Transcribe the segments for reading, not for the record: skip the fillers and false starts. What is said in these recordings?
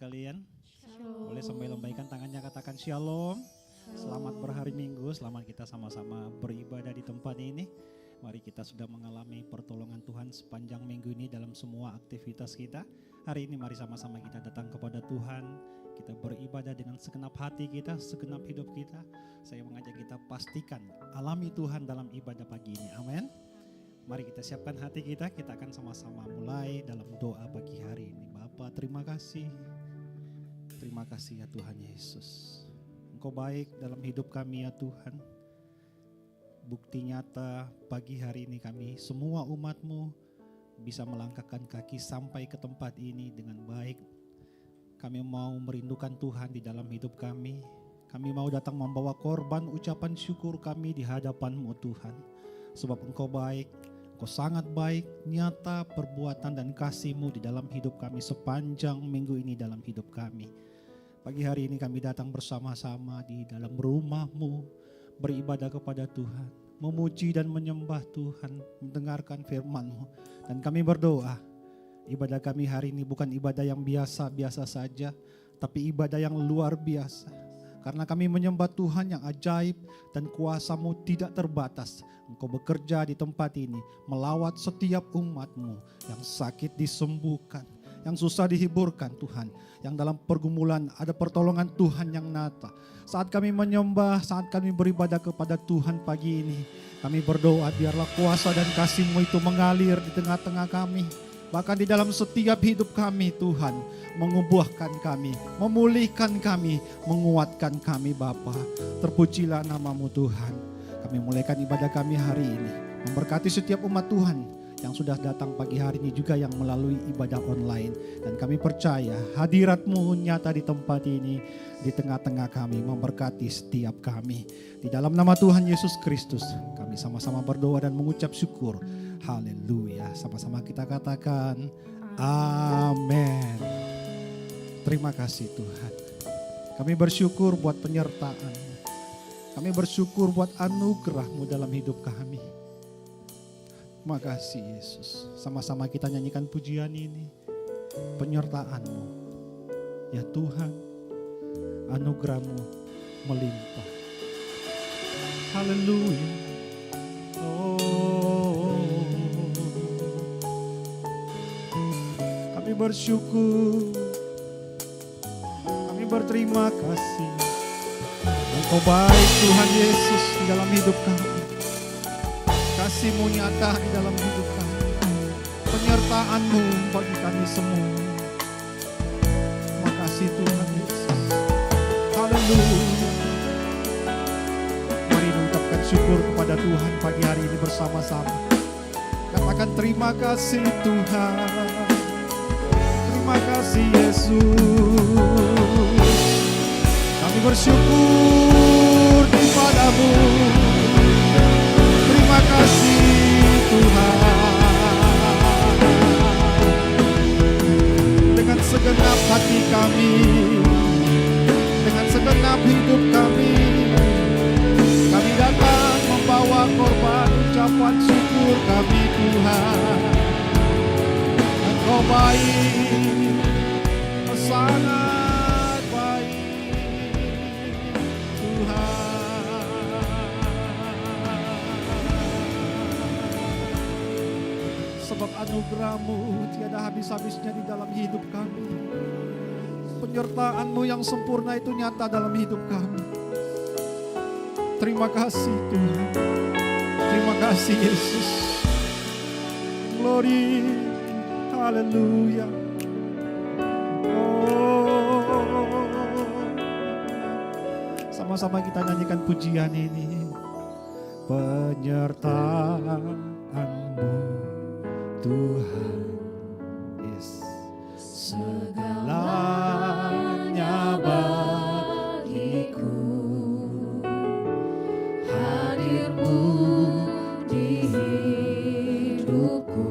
sekalian. Shalom. Boleh sambil lambaikan tangannya katakan shalom. Selamat berhari Minggu, selamat kita sama-sama beribadah di tempat ini. Mari kita sudah mengalami pertolongan Tuhan sepanjang minggu ini dalam semua aktivitas kita. Hari ini mari sama-sama kita datang kepada Tuhan. Kita beribadah dengan segenap hati kita, segenap hidup kita. Saya mengajak kita pastikan alami Tuhan dalam ibadah pagi ini. Amin. Mari kita siapkan hati kita akan sama-sama mulai dalam doa pagi hari ini. Bapa, terima kasih. Terima kasih ya Tuhan Yesus. Engkau baik dalam hidup kami ya Tuhan. Bukti nyata pagi hari ini kami semua umat-Mu bisa melangkahkan kaki sampai ke tempat ini dengan baik. Kami mau merindukan Tuhan di dalam hidup kami. Kami mau datang membawa korban ucapan syukur kami di hadapan-Mu Tuhan. Sebab Engkau baik, Engkau sangat baik, nyata perbuatan dan kasih-Mu di dalam hidup kami sepanjang minggu ini dalam hidup kami. Pagi hari ini kami datang bersama-sama di dalam rumah-Mu, beribadah kepada Tuhan, memuji dan menyembah Tuhan, mendengarkan firman-Mu. Dan kami berdoa, ibadah kami hari ini bukan ibadah yang biasa-biasa saja, tapi ibadah yang luar biasa. Karena kami menyembah Tuhan yang ajaib dan kuasa-Mu tidak terbatas. Engkau bekerja di tempat ini, melawat setiap umat-Mu yang sakit disembuhkan, yang susah dihiburkan Tuhan, yang dalam pergumulan ada pertolongan Tuhan yang nyata. Saat kami menyembah, saat kami beribadah kepada Tuhan pagi ini, kami berdoa biarlah kuasa dan kasih-Mu itu mengalir di tengah-tengah kami. Bahkan di dalam setiap hidup kami Tuhan, mengubuhkan kami, memulihkan kami, menguatkan kami Bapa. Terpujilah nama-Mu Tuhan. Kami mulaikan ibadah kami hari ini, memberkati setiap umat Tuhan yang sudah datang pagi hari ini juga yang melalui ibadah online. Dan kami percaya hadirat-Mu nyata di tempat ini, di tengah-tengah kami, memberkati setiap kami. Di dalam nama Tuhan Yesus Kristus, kami sama-sama berdoa dan mengucap syukur. Haleluya. Sama-sama kita katakan amin. Terima kasih Tuhan. Kami bersyukur buat penyertaan. Kami bersyukur buat anugerah-Mu dalam hidup kami. Terima kasih Yesus. Sama-sama kita nyanyikan pujian ini. Penyertaan-Mu. Ya Tuhan, anugerah-Mu melimpah. Haleluya. Oh, kami bersyukur. Kami berterima kasih. Engkau baik Tuhan Yesus di dalam hidup kami. Kasih-Mu nyata di dalam hidup kami. Penyertaan-Mu bagi kami semua. Terima kasih Tuhan Yesus. Haleluya. Mari mengucapkan syukur kepada Tuhan pagi hari ini bersama-sama. Katakan terima kasih Tuhan. Terima kasih Yesus. Kami bersyukur kepada-Mu. Terima kasih Tuhan. Dengan segenap hati kami, dengan segenap hidup kami datang membawa korban ucapan syukur kami Tuhan. Engkau baik, sangat baik Tuhan. Sebab anugerah-Mu tiada habis-habisnya di dalam hidup kami. Penyertaan-Mu yang sempurna itu nyata dalam hidup kami. Terima kasih Tuhan. Terima kasih Yesus. Glory. Haleluya. Oh. Sama-sama kita nyanyikan pujian ini. Penyertaan-Mu Tuhan. Yes. Segalanya bagiku. Hadir-Mu di hidupku.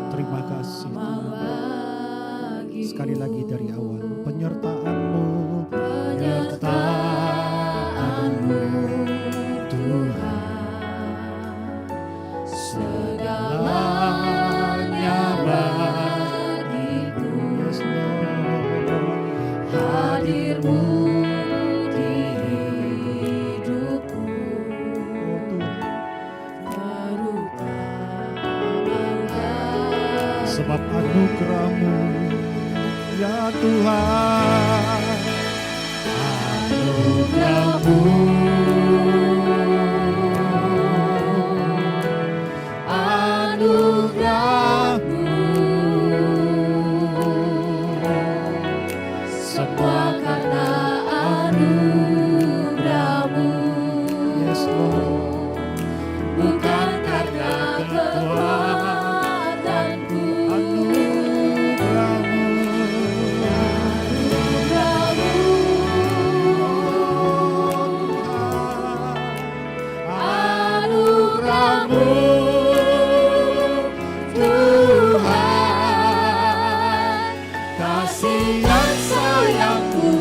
Terima kasih Tuhan. Sekali lagi dari awal. Penyertaan-Mu. Penyertaan-Mu Tuhan. Segalanya bagiku. Semua karena anugerah-Mu. Yes Lord. Bukan karena kekuatanku. Anugerah-Mu. Anugerah-Mu, Tuhan. Kasih dan sayang-Mu,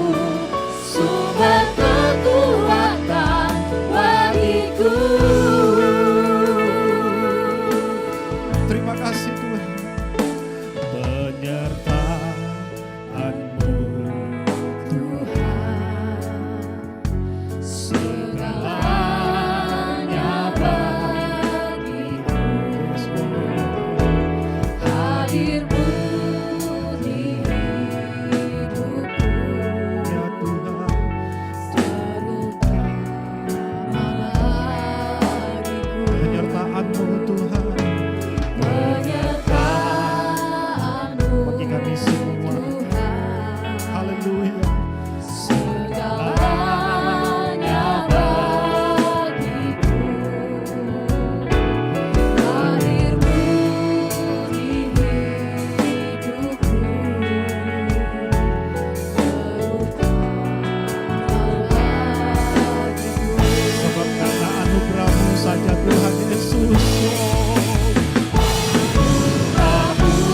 sumber kekuatan bagiku. Terima kasih Tuhan. Penyertaan-Mu Tuhan, segalanya bagiku. Hadir-Mu di hidupku, ya Tuhan. terutama bagiku. Penyertaan-Mu Tuhan Penyertaan-Mu bagi kami semua. Tuhan, Haleluya. segalanya bagiku. Hadir-Mu di hidupku, terutama bagiku. Sebab karena anugerah-Mu saja Tuhan Yesus. Anugerah-Mu.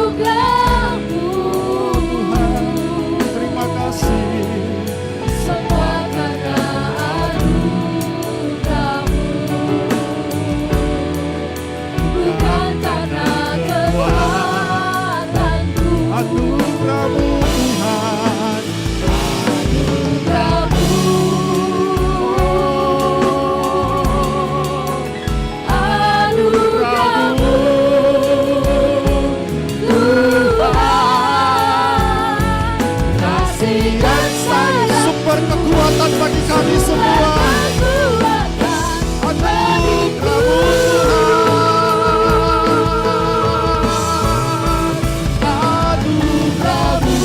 Anugerah-Mu, Tuhan, terima kasih. semua karena anugerah-Mu. Bukan karena kekuatanku. Anugerah-Mu Tuhan. Anugerah-Mu, anugerah-Mu, Tuhan. Kasih dan sayang, Sumber kekuatan bagi kami semua. kekuatan bagiku. Anugerah-Mu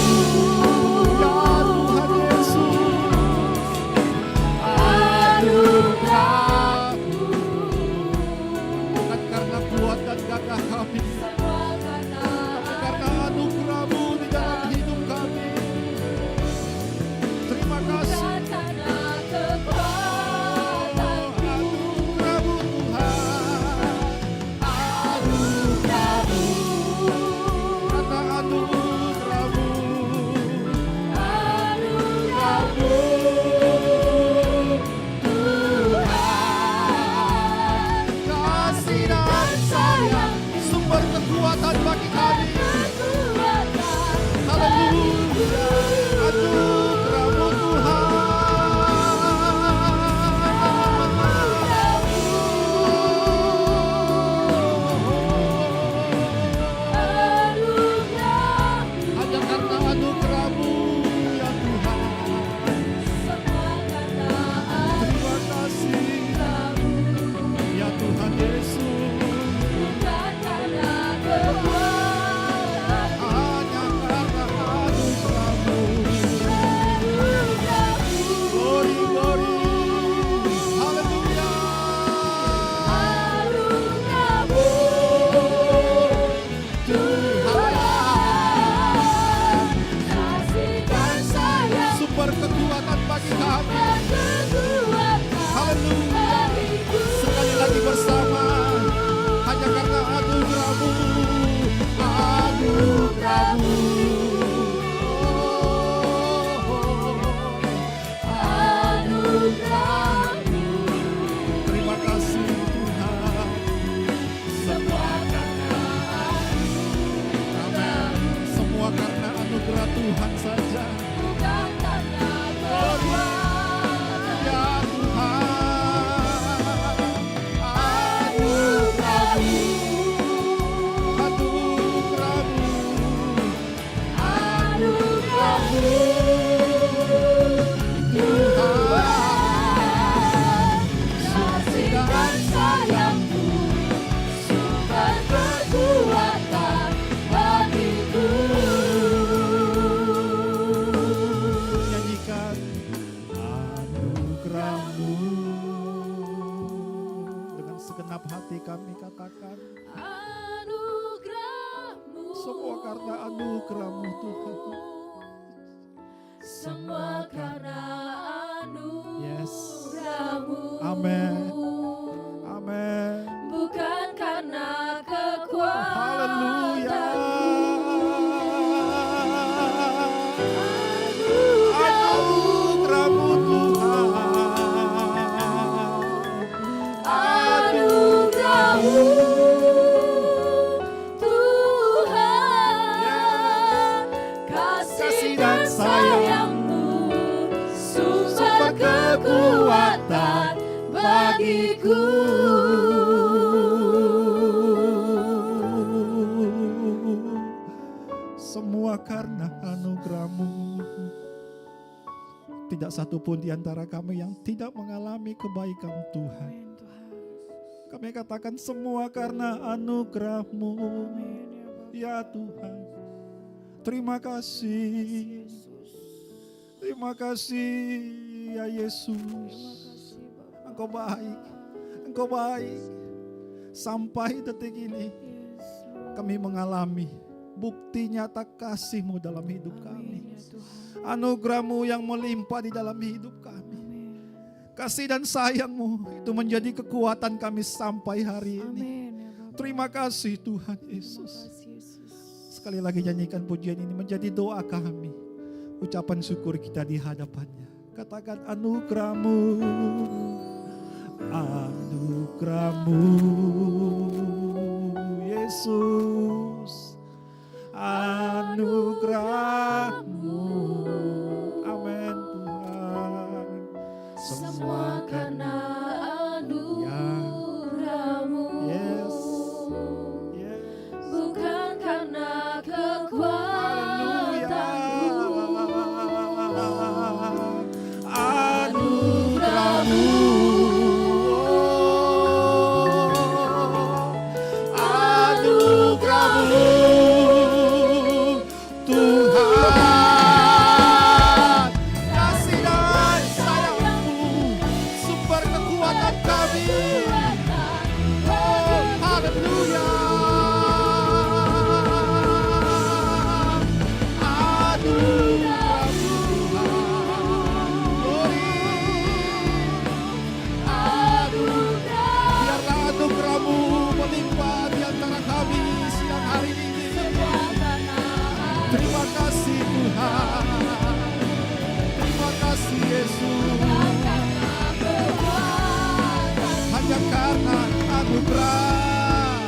anugerah-Mu Tuhan. Semua karena Yes. anugerah-Mu. Amin. Amin. Bukan karena Haleluya. kekuatanmu. Anugerah-Mu Tuhan. Anugerah-Mu Tuhan, kasih dan sayang-Mu sumber kekuatan bagiku. Semua karena anugerah-Mu. Tidak satu pun di antara kami yang tidak mengalami kebaikan Tuhan. Kami katakan semua karena anugerah-Mu. Ya Tuhan. Terima kasih. Terima kasih ya Yesus. Engkau baik. Engkau baik. Sampai detik ini kami mengalami bukti nyata kasih-Mu dalam hidup kami. Anugerah-Mu yang melimpah di dalam hidup kami. Kasih dan sayang-Mu itu menjadi kekuatan kami sampai hari ini. Terima kasih Tuhan Yesus. Sekali lagi nyanyikan pujian ini menjadi doa kami. Ucapan syukur kita di hadapannya. Katakan anugerah-Mu. Anugerah-Mu Yesus. Anugerah-Mu. Amin Tuhan. Semua karena anugerah-Mu. Yes. Yes. Bukan karena Haleluya. kekuatanmu. Anugerah-Mu. Anugerah-Mu Tuhan. Kasih dan sayang-Mu sumber kekuatan kami. Oh, haleluya. Anugerah-Mu biarlah anugerah-Mu melimpah di antara kami siang hari ini. Terima kasih Tuhan. Terima kasih Yesus. Hanya karena anugerah.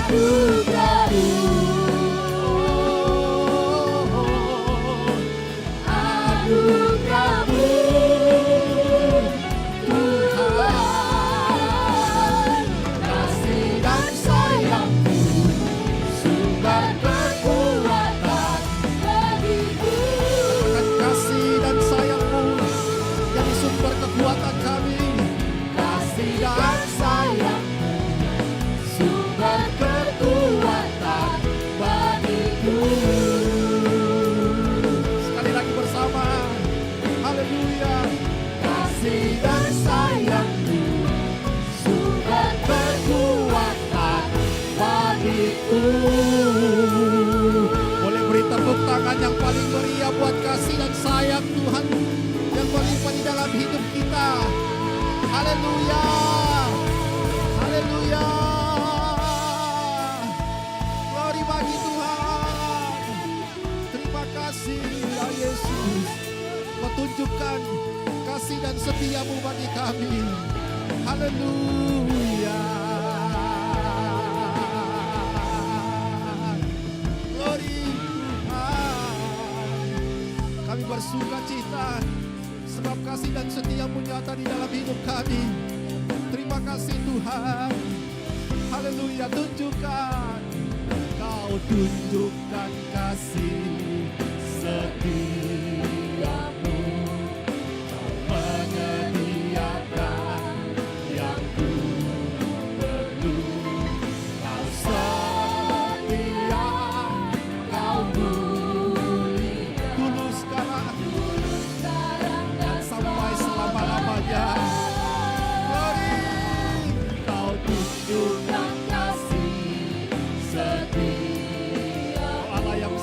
Anugerah-Mu. Anugerah-Mu Tuhan. Kasih dan sayang-Mu sumber kekuatan bagiku. Katakan kasih dan sayang-Mu jadi sumber kekuatan kami. Kasih dan sayang Sumber kekuatan bagiku. sekali lagi bersama. Haleluya. Kasih dan sayang-Mu sumber kekuatan bagiku. Boleh beri tepuk tangan yang paling meriah buat kasih dan sayang Tuhan yang melimpah di dalam hidup kita. Haleluya. Haleluya. Glory bagi Tuhan. Terima kasih ya Yesus. Kau tunjukkan kasih dan setia-Mu bagi kami. Haleluya. Glory Tuhan. Kami bersuka cita sebab kasih dan setia-Mu nyata di dalam hidup kami. Terima kasih Tuhan. Haleluya. Tunjukkan. Kau tunjukkan kasih setia-Mu. Kau menyediakan yang ku perlu. Kau setia, Kau mulia. Tulus sekarang dan sampai selama-lamanya. Glory. Kau tunjukkan kasih setia. Oh Allah yang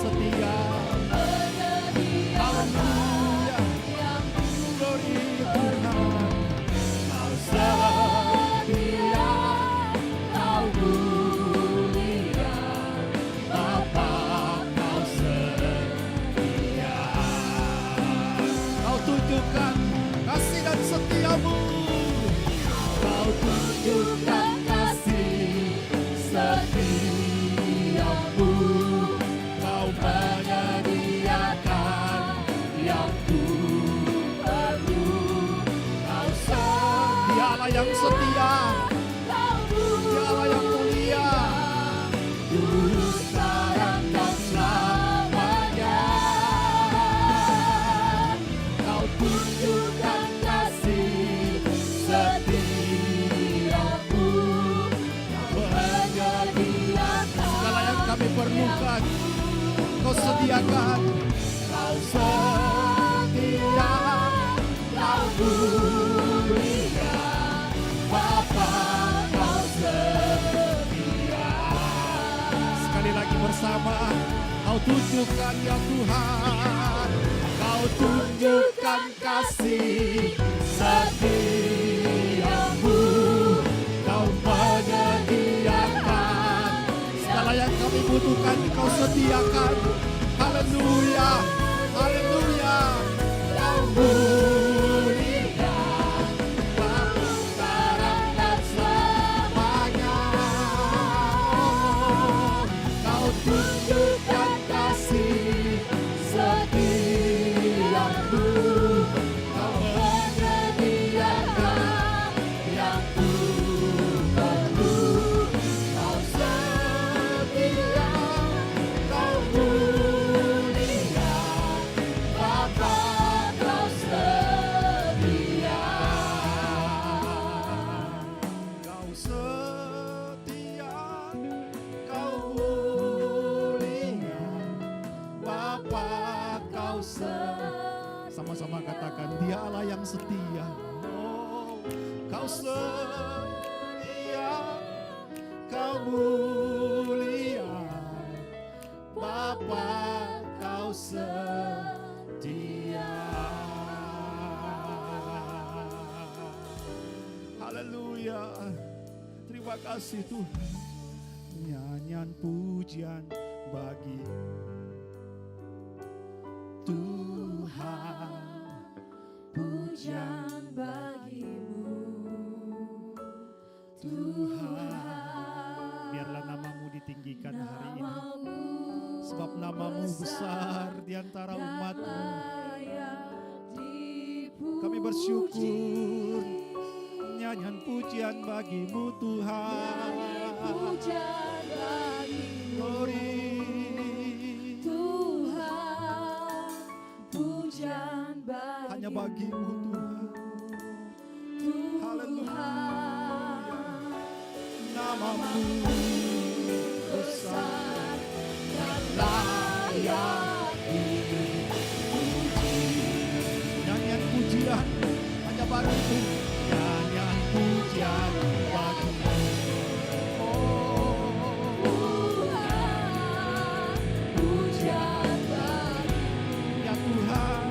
sediakan. Kau setia, Kau mulia, Bapa Kau setia. Sekali lagi bersama, Kau tunjukkan ya Tuhan, Kau tunjukkan kasih setiamu, Kau menyediakan segala yang kami butuhkan Kau sediakan. Haleluya, haleluya. Kau mulia, Bapa sekarang dan selamanya. Kau tunjukkan kasih setiamu, Kau menyediakan yang ku perlu. Kau setia, Kau mulia, Bapa Kau setia. Kau setia, Kau mulia, Bapa Kau setia. Sama-sama katakan, Dia Allah yang setia. Oh, Kau setia, Kau mulia, Bapa Kau setia. Haleluya. Terima kasih Tuhan. Nyanyian pujian bagi Tuhan. Pujian bagimu, Tuhan, biarlah namamu ditinggikan hari ini, sebab namamu besar di antara umatmu. Kami bersyukur, nyanyian pujian bagimu Tuhan. pujian bagimu, Glory. Tuhan, pujian bagimu, Hanya bagimu Tuhan. Haleluya. Namamu besar dan layak dipuji. Nyanyian pujian hanya bagimu. Nyanyian pujian bagimu. Tuhan, pujian bagimu, Ya Tuhan,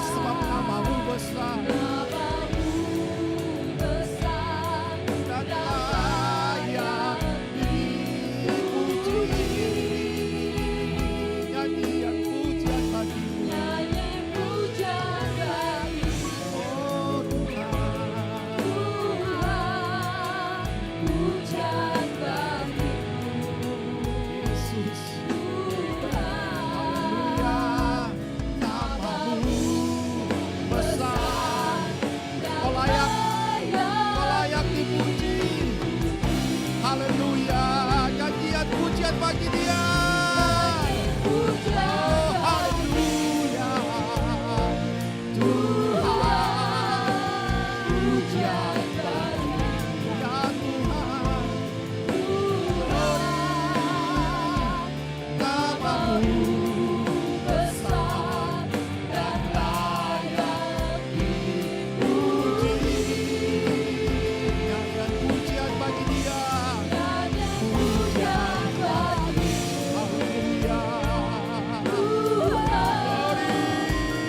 sebab namamu besar namamu besar dan layak dipuji. Nyanyian pujian bagimu. nyanyi pujian bagimu, Oh Tuhan, Tuhan, pujian bagimu, Yesus. Tuhan, Haleluya. Namamu besar. Kau layak dipuji. Haleluya. Nyanyian pujian bagi Dia. pujian Oh, haleluya. Tuhan, pujian bagimu, ya Tuhan. Namamu besar dan layak dipuji. Nyanyian pujian bagi Dia. nyanyi pujian bagimu, Haleluya. Tuhan,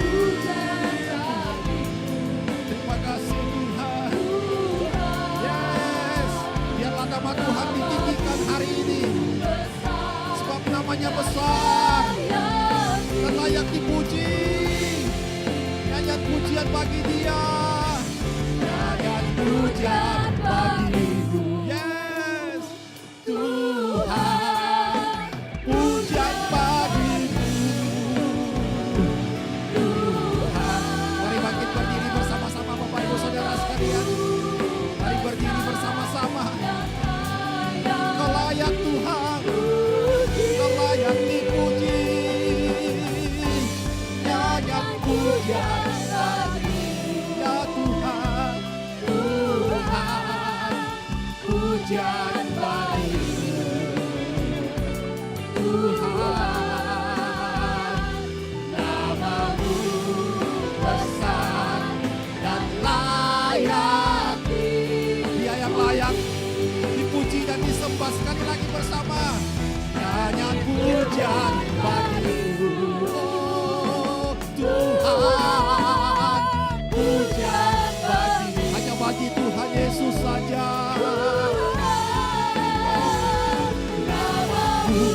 pujian bagimu, Terima kasih Tuhan. Tuhan, Yes, biarlah nama Tuhan ditinggikan hari ini, besar sebab namanya besar layak dan layak dipuji. Nyanyian pujian bagi Dia. Nyanyian pujian bagimu. Yes, Tuhan, pujian bagimu. Tuhan, mari bangkit berdiri bersama-sama Bapak Ibu Saudara sekalian. Mari berdiri bersama-sama. Kau layak Tuhan, Kau layak dipuji. Nyanyian pujian bagi Ya Tuhan, Tuhan, Tuhan, namamu besar dan layak. Dia yang layak dipuji dan disembah. Sekali lagi bersama, nyanyian pujian bagimu, oh Tuhan, pujian bagimu, hanya bagi Tuhan Yesus saja. Namamu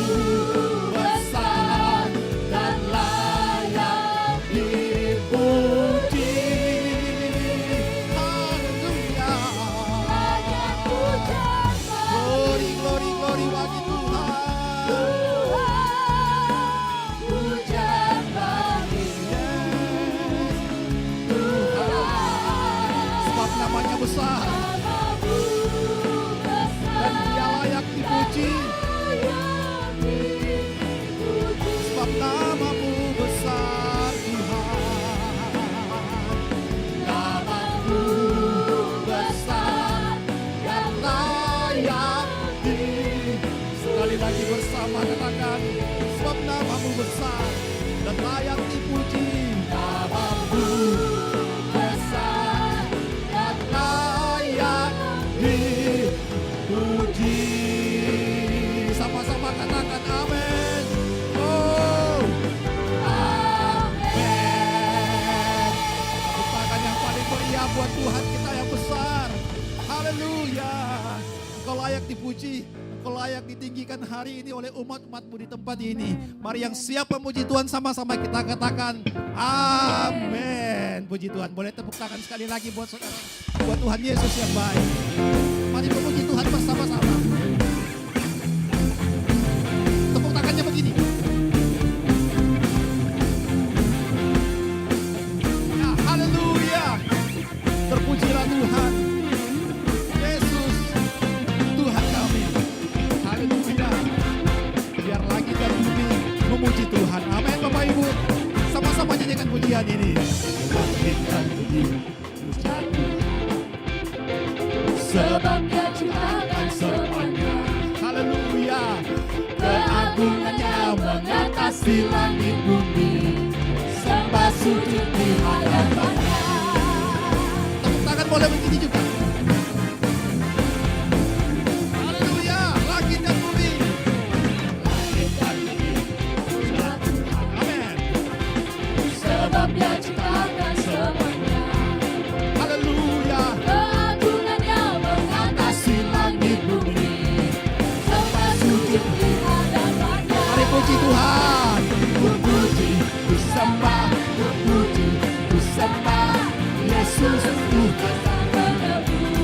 besar dan layak dipuji. Haleluya. Glory, glory, glory bagi Tuhan. Pujian bagi Tuhan. Sebab namanya besar dan Dia layak dipuji. Sebab namamu besar Tuhan. Namamu besar dan layak di. Sekali lagi bersama katakan, sebab namamu besar dan layak dipuji. Namamu besar dan layak dipuji. Sama-sama katakan amin. Oh, amin. Tepuk yang paling meriah buat Tuhan kita yang besar. Haleluya. Engkau layak dipuji, Engkau layak ditinggikan hari ini oleh umat-umat-Mu di tempat ini. Mari yang siap memuji Tuhan sama-sama kita katakan amin. Puji Tuhan. Boleh tepuk tangan sekali lagi buat saudara, buat Tuhan Yesus yang baik. Mari memuji Tuhan bersama-sama. Tepuk tangannya begini. Ya, haleluya. Terpujilah Tuhan. Yesus, Tuhan kami. Haleluya. Biar langit dan bumi memuji Tuhan. Amin Bapak Ibu. Sama-sama nyanyikan pujian ini. Langit dan bumi pujian Tuhan. Sebab Dia ciptakan semuanya, Haleluya. Keagungannya mengatasi langit bumi. sembah sujud di hadapannya. Tepuk tangan boleh begini juga. Haleluya. Langit dan bumi. Langit dan bumi pujian Tuhan. Amin. Sebab Dia ciptakan semuanya, Haleluya. keagungannya mengatasi langit bumi, sembah sujud di hadapannya. Mari puji Tuhan. Ku puji, ku sembah, ku puji, ku sembah Yesus Tuhan. Menebus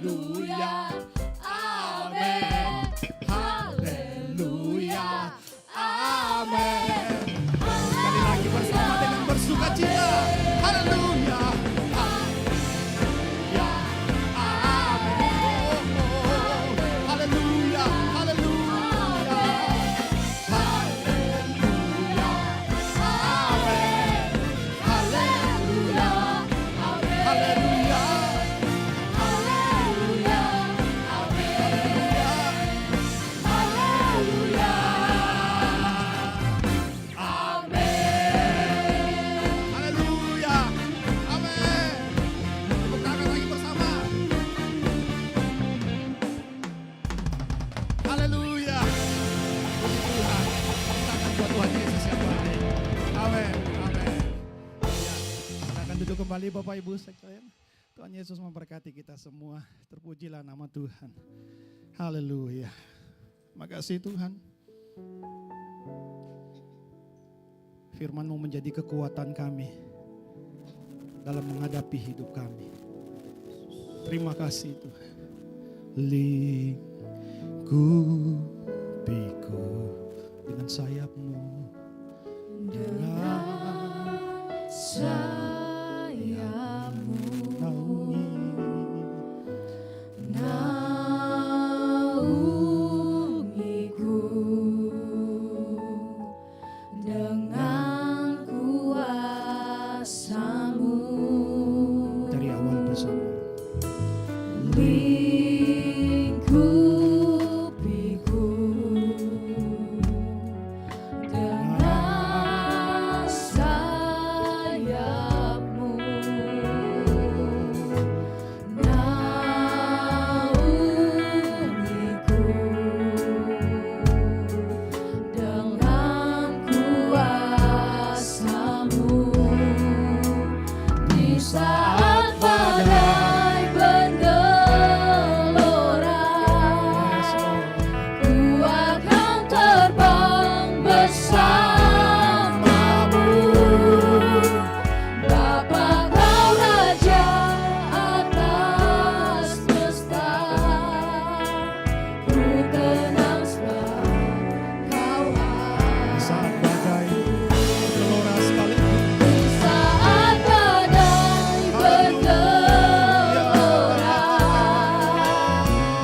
Haleluya. Amin. Haleluya. Amin. Sekali lagi bersama dengan bersukacita. Haleluya. Haleluya. Amin. Haleluya. Haleluya. Haleluya. Amin. Haleluya. Haleluya. Haleluya. Amin. Tepuk tangan lagi bersama. Haleluya. Puji Tuhan. Tepuk tangan buat Tuhan Yesus yang baik. Amin. Amin. Ya, silakan duduk kembali Bapak Ibu sekalian. Tuhan Yesus memberkati kita semua. Terpujilah nama Tuhan. Haleluya. Makasih Tuhan. Firman-Mu menjadi kekuatan kami dalam menghadapi hidup kami. Terima kasih Tuhan. Lingkupiku dengan sayap-Mu, dengan sayap-Mu, naungi naungiku dengan kuasa-Mu. dari awal bersama. Lingkupiku dengan sayap-Mu, naungiku dengan kuasa-Mu. Di saat badai bergelora, ku akan terbang bersama-Mu. Bapa, Kau Raja atas semesta, ku tenang sebab Kau Di saat badai bergelora sekalipun, di saat badai bergelora,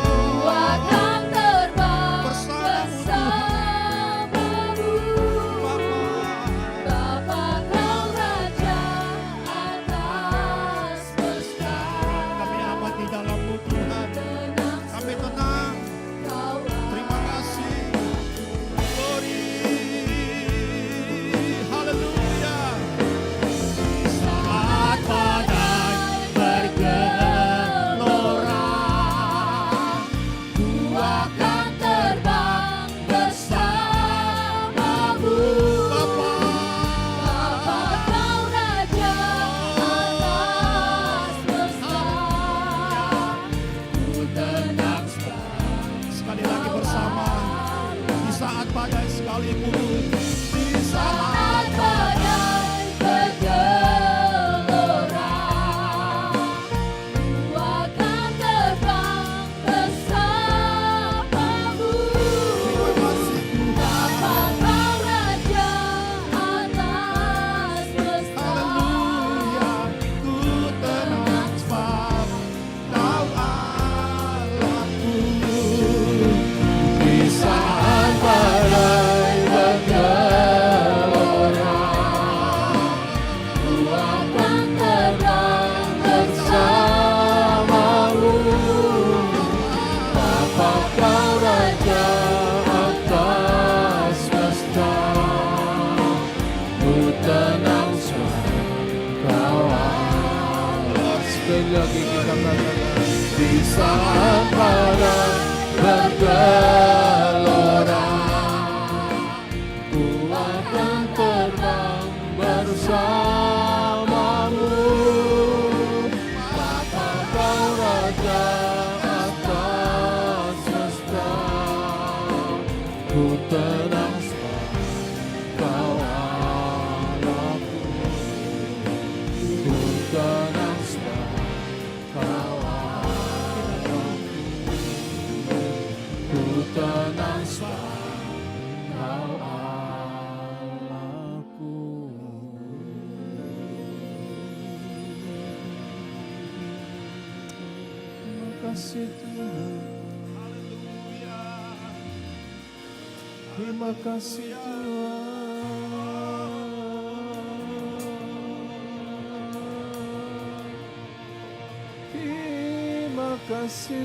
ku akan terbang bersama-Mu. Bapa, Kau Raja atas semesta, kami amat di dalam-Mu Tuhan. tenang Kami tenang. Kau Terima kasih. Glory. Haleluya. Saat badai bergelora, ku akan terbang bersama-Mu. Bapa. Bapa, Kau Raja atas semesta, ku tenang Sekali lagi bersama. Di saat badai sekalipun, di saat saat badai bergelora, ku akan terbang bersama-Mu. terima kasih Bapa, Tuhan. Kau Raja atas semesta, Haleluya. Ku tenang sebab Kau Allahku. Di saat badai bergelora, ku akan terbang bersama-Mu. Bapa Kau Raja atas semesta, ku tenang sebab Kau Allah. Sekali lagi kita katakan, di saat badai bergelora, ku akan terbang bersama-Mu. Bapa Kau Raja atas semesta, ku tenang sebab Kau Allahku. Ku tenang sebab Kau Allahku. Kau Allahku. Terima kasih Tuhan. Terima kasih Tuhan. Terima kasih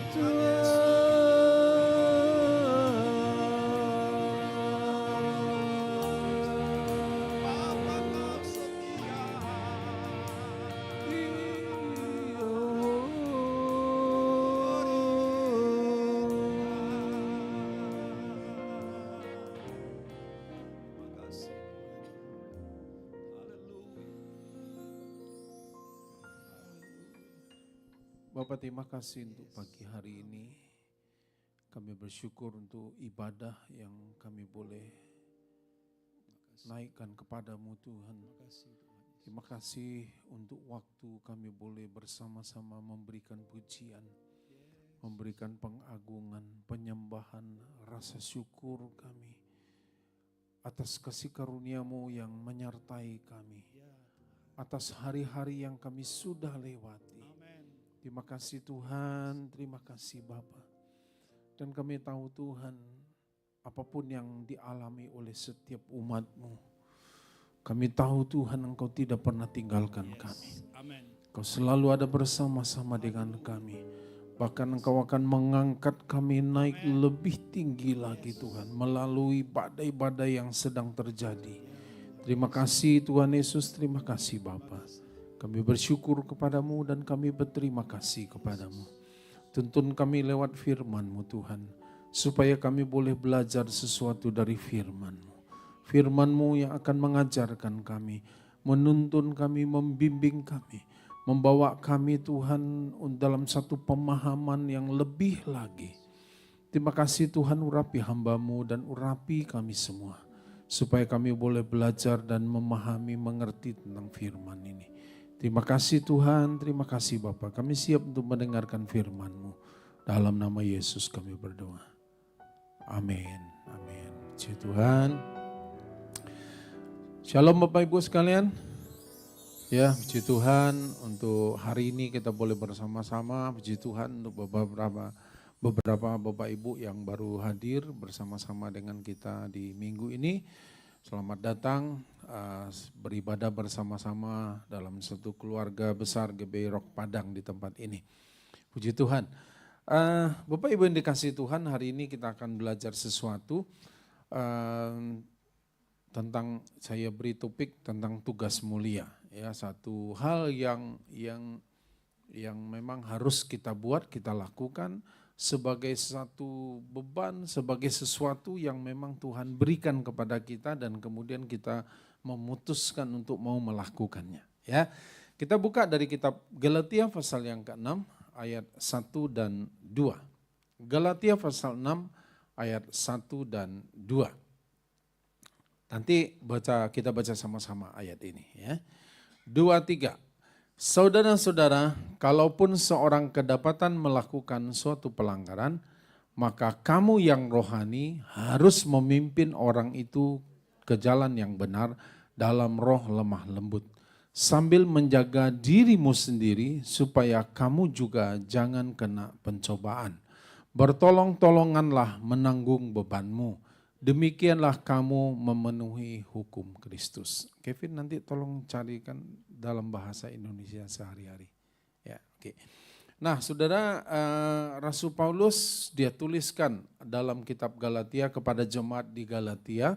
Bapak, terima kasih untuk pagi hari ini. Kami bersyukur untuk ibadah yang kami boleh naikkan kepadamu Tuhan. Terima kasih untuk waktu kami boleh bersama-sama memberikan pujian, memberikan pengagungan, penyembahan, rasa syukur kami atas kasih karunia-Mu yang menyertai kami, atas hari-hari yang kami sudah lewati. Terima kasih Tuhan, terima kasih Bapa. Dan kami tahu Tuhan, apapun yang dialami oleh setiap umat-Mu, kami tahu Tuhan Engkau tidak pernah tinggalkan kami. Engkau selalu ada bersama-sama dengan kami. Bahkan Engkau akan mengangkat kami naik lebih tinggi lagi Tuhan, melalui badai-badai yang sedang terjadi. Terima kasih Tuhan Yesus, terima kasih Bapa. Kami bersyukur kepadamu dan kami berterima kasih kepadamu. Tuntun kami lewat firman-Mu Tuhan, supaya kami boleh belajar sesuatu dari firman-Mu. Firman-Mu yang akan mengajarkan kami, menuntun kami, membimbing kami, membawa kami Tuhan dalam satu pemahaman yang lebih lagi. Terima kasih Tuhan, urapi hamba-Mu dan urapi kami semua, supaya kami boleh belajar dan memahami, mengerti tentang firman ini. Terima kasih Tuhan, terima kasih Bapa. Kami siap untuk mendengarkan firman-Mu. Dalam nama Yesus kami berdoa. Amin. Amin. Puji Tuhan. Shalom Bapak Ibu sekalian. Ya, puji Tuhan untuk hari ini kita boleh bersama-sama. Puji Tuhan untuk beberapa Bapak Ibu yang baru hadir bersama-sama dengan kita di minggu ini. Selamat datang beribadah bersama-sama dalam satu keluarga besar GBI Rock Padang di tempat ini. Puji Tuhan. Bapak Ibu yang dikasihi Tuhan, hari ini kita akan belajar sesuatu tentang, saya beri topik tentang tugas mulia. Ya, satu hal yang memang harus kita buat, kita lakukan sebagai satu beban, sebagai sesuatu yang memang Tuhan berikan kepada kita dan kemudian kita memutuskan untuk mau melakukannya. Ya, kita buka dari kitab Galatia pasal yang ke-6 ayat 1 dan 2. Galatia pasal 6 ayat 1 dan 2. Nanti kita baca sama-sama ayat ini ya. 2, 3. Saudara-saudara, kalaupun seorang kedapatan melakukan suatu pelanggaran, maka kamu yang rohani harus memimpin orang itu ke jalan yang benar dalam roh lemah lembut, sambil menjaga dirimu sendiri supaya kamu juga jangan kena pencobaan. Bertolong-tolonganlah menanggung bebanmu, demikianlah kamu memenuhi hukum Kristus. Kevin nanti tolong carikan dalam bahasa Indonesia sehari-hari. Ya, oke. Nah, saudara, Rasul Paulus dia tuliskan dalam kitab Galatia kepada jemaat di Galatia,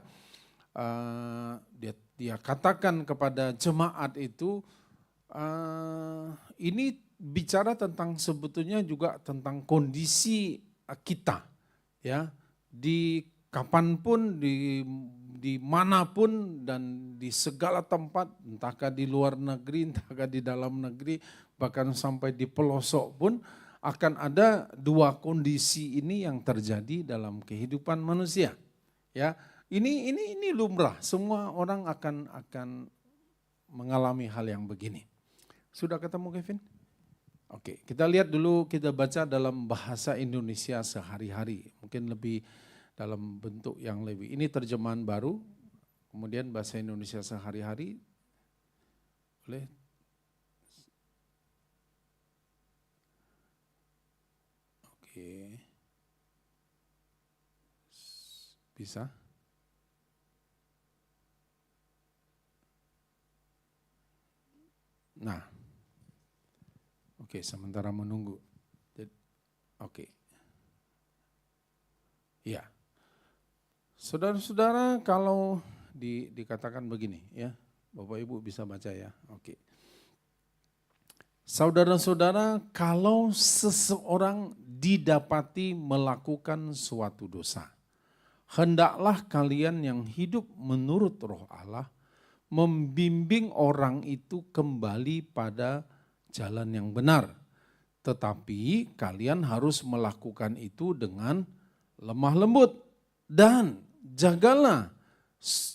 dia katakan kepada jemaat itu, ini bicara tentang sebetulnya juga tentang kondisi kita, ya, di kapanpun, di manapun dan di segala tempat, entahkah di luar negeri, entahkah di dalam negeri, bahkan sampai di pelosok pun akan ada dua kondisi ini yang terjadi dalam kehidupan manusia. Ya, ini lumrah, semua orang akan mengalami hal yang begini. Sudah ketemu Kevin? Oke, kita lihat dulu, kita baca dalam bahasa Indonesia sehari-hari, mungkin lebih dalam bentuk yang lebih. Ini terjemahan baru, kemudian bahasa Indonesia sehari-hari. Boleh? Oke. Bisa? Nah, oke, sementara menunggu. Oke. Ya, saudara-saudara, kalau dikatakan begini ya, Bapak Ibu bisa baca ya. Oke. Saudara-saudara, kalau seseorang didapati melakukan suatu dosa, hendaklah kalian yang hidup menurut Roh Allah membimbing orang itu kembali pada jalan yang benar. Tetapi kalian harus melakukan itu dengan lemah lembut. Dan jagalah,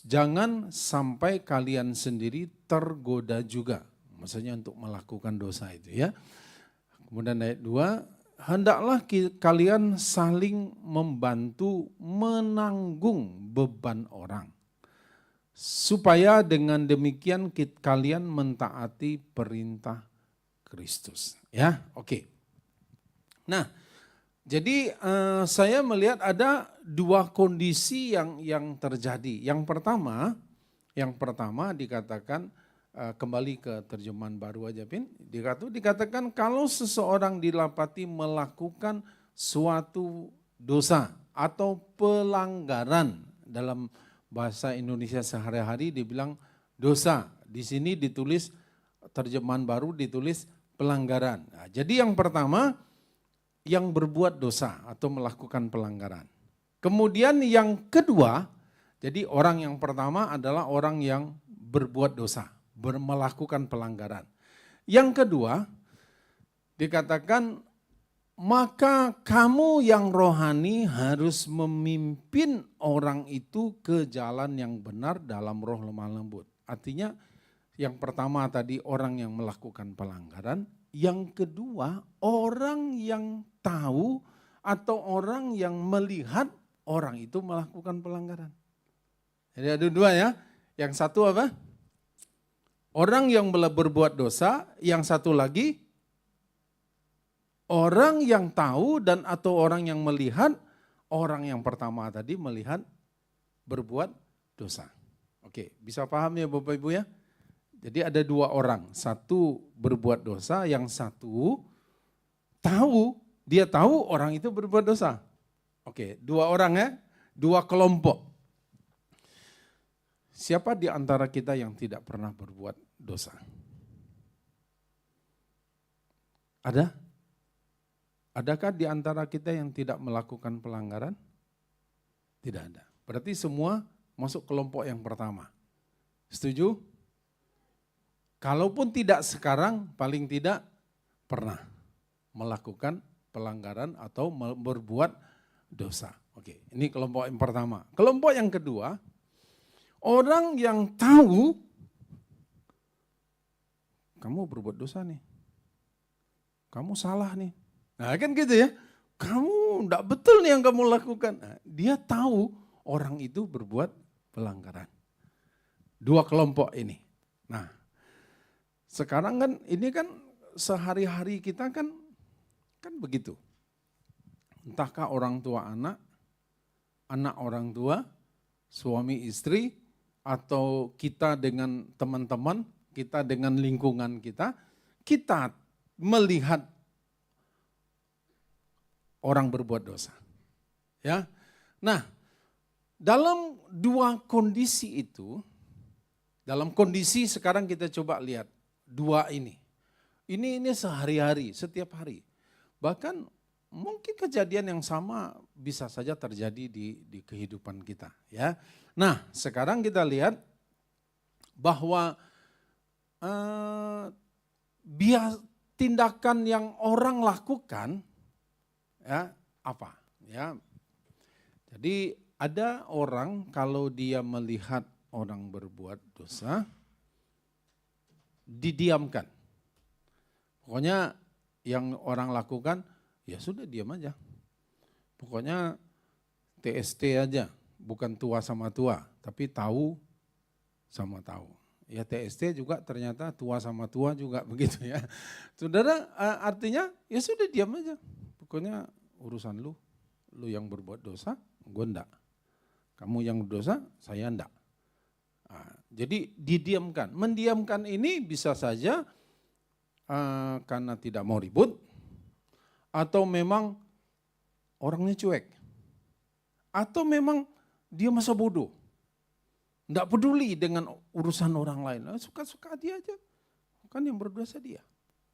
jangan sampai kalian sendiri tergoda juga. Maksudnya untuk melakukan dosa itu ya. Kemudian ayat 2, hendaklah kalian saling membantu menanggung beban orang. Supaya dengan demikian kalian mentaati perintah Kristus. Ya, oke. Nah, jadi saya melihat ada dua kondisi yang terjadi. Yang pertama dikatakan, kembali ke terjemahan baru aja Pin, dikatakan kalau seseorang didapati melakukan suatu dosa atau pelanggaran, dalam bahasa Indonesia sehari-hari dibilang dosa. Di sini ditulis, terjemahan baru ditulis pelanggaran. Nah, jadi yang pertama, yang berbuat dosa atau melakukan pelanggaran. Kemudian yang kedua, jadi orang yang pertama adalah orang yang berbuat dosa, melakukan pelanggaran. Yang kedua, dikatakan maka kamu yang rohani harus memimpin orang itu ke jalan yang benar dalam roh lemah lembut. Artinya yang pertama tadi orang yang melakukan pelanggaran, yang kedua orang yang tahu atau orang yang melihat orang itu melakukan pelanggaran. Jadi ada dua ya, yang satu apa? Orang yang berbuat dosa, yang satu lagi orang yang tahu dan atau orang yang melihat, orang yang pertama tadi melihat berbuat dosa. Oke, bisa paham ya Bapak Ibu ya? Jadi ada dua orang, satu berbuat dosa, yang satu tahu, dia tahu orang itu berbuat dosa. Oke, dua orang ya, dua kelompok. Siapa di antara kita yang tidak pernah berbuat dosa? Ada? Adakah di antara kita yang tidak melakukan pelanggaran? Tidak ada. Berarti semua masuk kelompok yang pertama. Setuju? Kalaupun tidak sekarang, paling tidak pernah melakukan pelanggaran atau berbuat dosa. Oke, ini kelompok yang pertama. Kelompok yang kedua, orang yang tahu kamu berbuat dosa nih. Kamu salah nih. Nah kan gitu ya, kamu enggak betul nih yang kamu lakukan. Nah, dia tahu orang itu berbuat pelanggaran. Dua kelompok ini. Nah sekarang kan ini kan sehari-hari kita kan begitu. Entahkah orang tua anak, anak orang tua, suami istri, atau kita dengan teman-teman, kita dengan lingkungan kita melihat orang berbuat dosa. Ya. Nah, dalam dua kondisi itu, dalam kondisi sekarang kita coba lihat dua ini. Ini sehari-hari, setiap hari. Bahkan mungkin kejadian yang sama bisa saja terjadi di kehidupan kita, ya. Nah, sekarang kita lihat bahwa tindakan yang orang lakukan ya apa ya, jadi ada orang kalau dia melihat orang berbuat dosa didiamkan, pokoknya yang orang lakukan ya sudah diam aja, pokoknya TST aja, bukan tua sama tua, tapi tahu sama tahu. Ya TST juga ternyata tua sama tua juga begitu ya. Saudara, artinya ya sudah diam aja. Pokoknya urusan lu yang berbuat dosa, gue enggak. Kamu yang berdosa, saya enggak. Jadi didiamkan. Mendiamkan ini bisa saja karena tidak mau ribut, atau memang orangnya cuek, atau memang dia masa bodoh. Tidak peduli dengan urusan orang lain. Suka-suka dia aja. Bukan yang berdosa dia.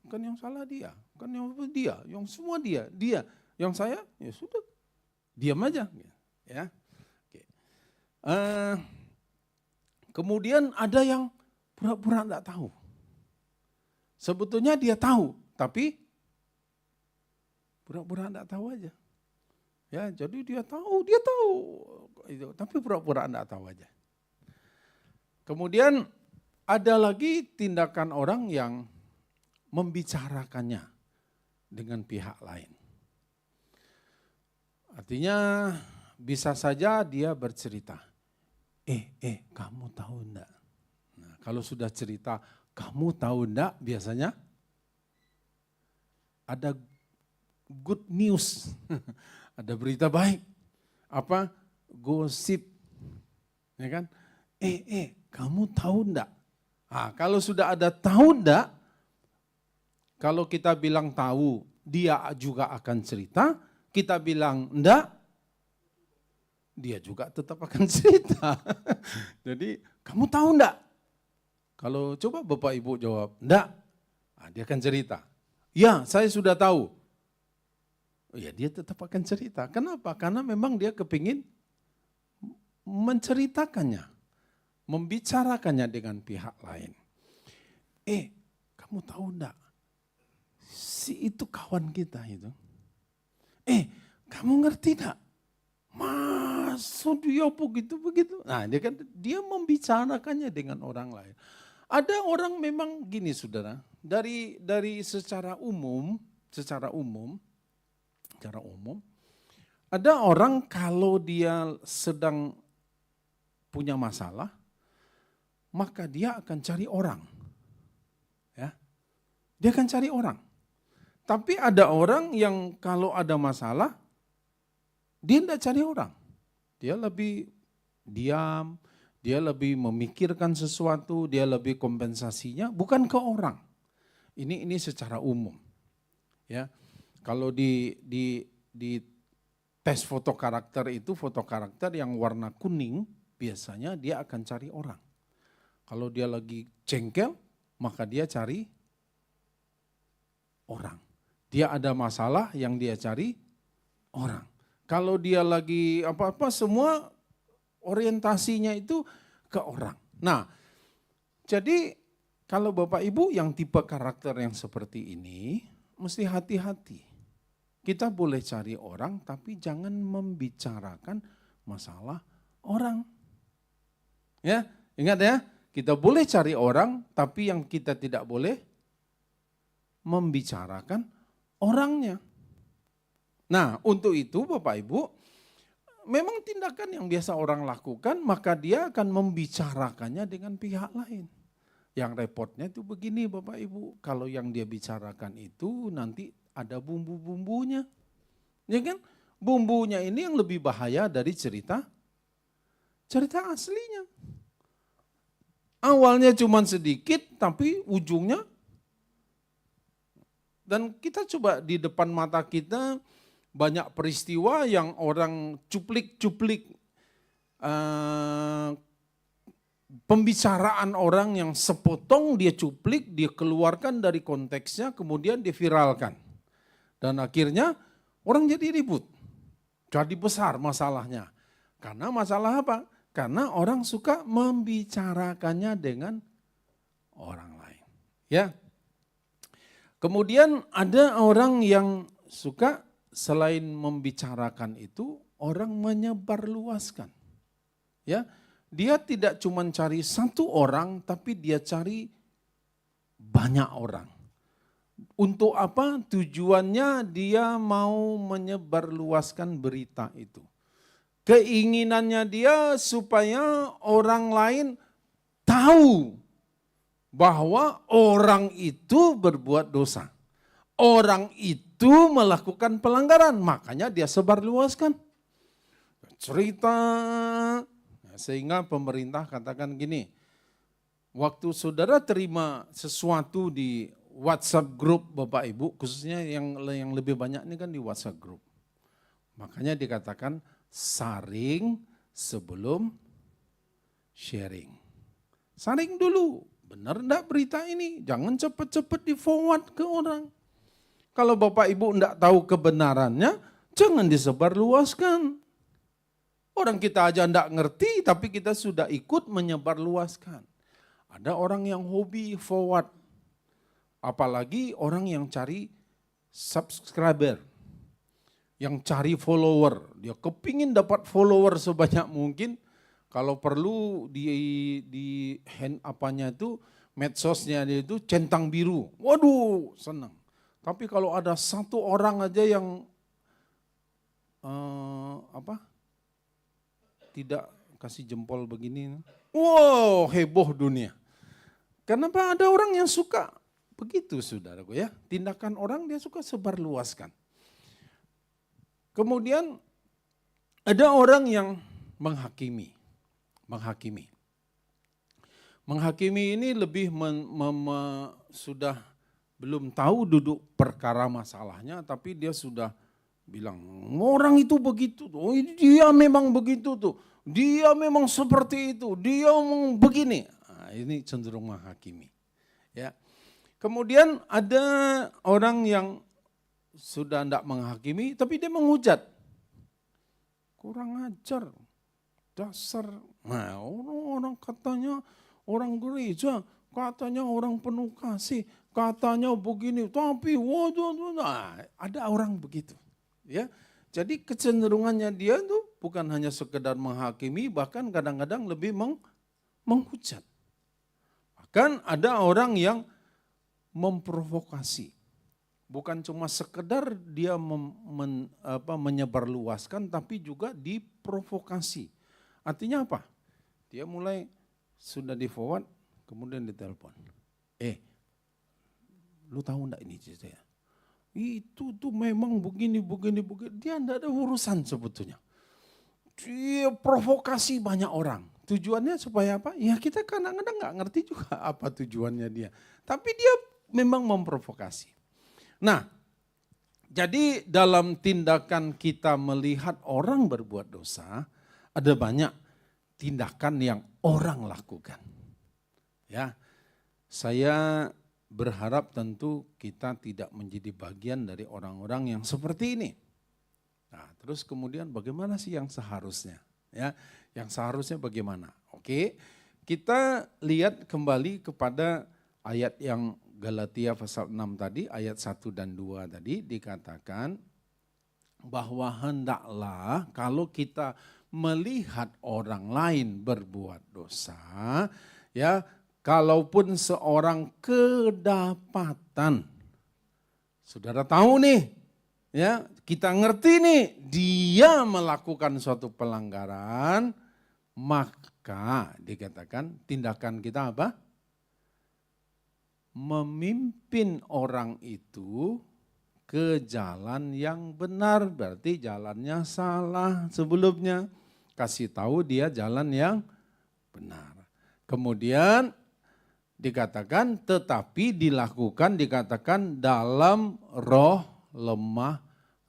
Bukan yang salah dia. Bukan yang dia. Yang semua dia. Dia. Yang saya, ya sudah. Diam aja. Ya. Oke. Kemudian ada yang pura-pura tidak tahu. Sebetulnya dia tahu. Tapi pura-pura tidak tahu aja. Ya, jadi dia tahu. Tapi pura-pura tidak tahu aja. Kemudian ada lagi tindakan orang yang membicarakannya dengan pihak lain. Artinya bisa saja dia bercerita, kamu tahu enggak? Nah, kalau sudah cerita, kamu tahu enggak, biasanya ada good news, ada berita baik, gosip, ya kan? Kamu tahu enggak? Nah, kalau sudah ada tahu enggak, kalau kita bilang tahu, dia juga akan cerita, kita bilang enggak, dia juga tetap akan cerita. Jadi, kamu tahu enggak? Kalau coba Bapak Ibu jawab, enggak, dia akan cerita. Ya, saya sudah tahu. Ya, dia tetap akan cerita. Kenapa? Karena memang dia kepingin menceritakannya. Membicarakannya dengan pihak lain. Kamu tahu enggak? Si itu kawan kita itu. Kamu ngerti enggak? Masa dia begitu? Nah, dia membicarakannya dengan orang lain. Ada orang memang gini saudara, dari secara umum, ada orang kalau dia sedang punya masalah, maka dia akan cari orang. Ya. Dia akan cari orang. Tapi ada orang yang kalau ada masalah, dia tidak cari orang. Dia lebih diam, dia lebih memikirkan sesuatu, dia lebih kompensasinya bukan ke orang. Ini secara umum. Ya. Kalau di tes foto karakter itu, foto karakter yang warna kuning, biasanya dia akan cari orang. Kalau dia lagi jengkel, maka dia cari orang. Dia ada masalah yang dia cari orang. Kalau dia lagi apa-apa, semua orientasinya itu ke orang. Nah, jadi kalau Bapak Ibu yang tipe karakter yang seperti ini, mesti hati-hati. Kita boleh cari orang, tapi jangan membicarakan masalah orang. Ya, ingat ya. Kita boleh cari orang, tapi yang kita tidak boleh membicarakan orangnya. Nah, untuk itu Bapak Ibu, memang tindakan yang biasa orang lakukan, maka dia akan membicarakannya dengan pihak lain. Yang repotnya itu begini Bapak Ibu, kalau yang dia bicarakan itu nanti ada bumbu-bumbunya. Ya kan? Bumbunya ini yang lebih bahaya dari cerita aslinya. Awalnya cuma sedikit, tapi ujungnya. Dan kita coba di depan mata kita banyak peristiwa yang orang cuplik-cuplik pembicaraan orang yang sepotong dia cuplik, dia keluarkan dari konteksnya, kemudian diviralkan. Dan akhirnya orang jadi ribut, jadi besar masalahnya. Karena masalah apa? Karena orang suka membicarakannya dengan orang lain. Ya. Kemudian ada orang yang suka selain membicarakan itu, orang menyebarluaskan. Ya. Dia tidak cuma cari satu orang, tapi dia cari banyak orang. Untuk apa? Tujuannya dia mau menyebarluaskan berita itu. Keinginannya dia supaya orang lain tahu bahwa orang itu berbuat dosa. Orang itu melakukan pelanggaran, makanya dia sebarluaskan. Cerita, sehingga pemerintah katakan gini, waktu saudara terima sesuatu di WhatsApp group Bapak Ibu, khususnya yang lebih banyak ini kan di WhatsApp group. Makanya dikatakan saring sebelum sharing. Saring dulu, benar enggak berita ini? Jangan cepat-cepat di forward ke orang. Kalau Bapak Ibu enggak tahu kebenarannya, jangan disebarluaskan. Orang kita aja enggak ngerti, tapi kita sudah ikut menyebarluaskan. Ada orang yang hobi forward. Apalagi orang yang cari subscriber. Yang cari follower. Dia kepingin dapat follower sebanyak mungkin. Kalau perlu di hand apanya itu, medsosnya dia itu centang biru. Waduh, senang. Tapi kalau ada satu orang aja yang tidak kasih jempol begini, wow, heboh dunia. Kenapa ada orang yang suka begitu, saudaraku ya? Tindakan orang dia suka sebarluaskan. Kemudian ada orang yang menghakimi. Menghakimi ini lebih sudah belum tahu duduk perkara masalahnya, tapi dia sudah bilang, orang itu begitu tuh, oh, dia memang begitu tuh, dia memang seperti itu, dia memang begini. Nah, ini cenderung menghakimi. Ya. Kemudian ada orang yang sudah tidak menghakimi, tapi dia menghujat. Kurang ajar, dasar. Nah, orang katanya orang gereja, katanya orang penuh kasih, katanya begini, tapi waduh, nah, ada orang begitu. Ya, jadi kecenderungannya dia tuh bukan hanya sekedar menghakimi, bahkan kadang-kadang lebih menghujat. Bahkan ada orang yang memprovokasi. Bukan cuma sekedar dia menyebarluaskan, tapi juga diprovokasi. Artinya apa? Dia mulai sudah di forward, kemudian ditelepon. Lu tahu enggak ini ceritanya? Itu tuh memang begini. Dia enggak ada urusan sebetulnya. Dia provokasi banyak orang. Tujuannya supaya apa? Ya kita kadang-kadang enggak ngerti juga apa tujuannya dia. Tapi dia memang memprovokasi. Nah, jadi dalam tindakan kita melihat orang berbuat dosa, ada banyak tindakan yang orang lakukan. Ya, saya berharap tentu kita tidak menjadi bagian dari orang-orang yang seperti ini. Nah, terus kemudian bagaimana sih yang seharusnya? Ya, yang seharusnya bagaimana? Oke, kita lihat kembali kepada ayat yang Galatia pasal 6 tadi, ayat 1 dan 2 tadi dikatakan bahwa hendaklah kalau kita melihat orang lain berbuat dosa, ya, kalaupun seorang kedapatan, saudara tahu nih, ya, kita ngerti nih, dia melakukan suatu pelanggaran, maka dikatakan tindakan kita apa? Memimpin orang itu ke jalan yang benar, berarti jalannya salah sebelumnya. Kasih tahu dia jalan yang benar. Kemudian dikatakan tetapi dilakukan dikatakan dalam roh lemah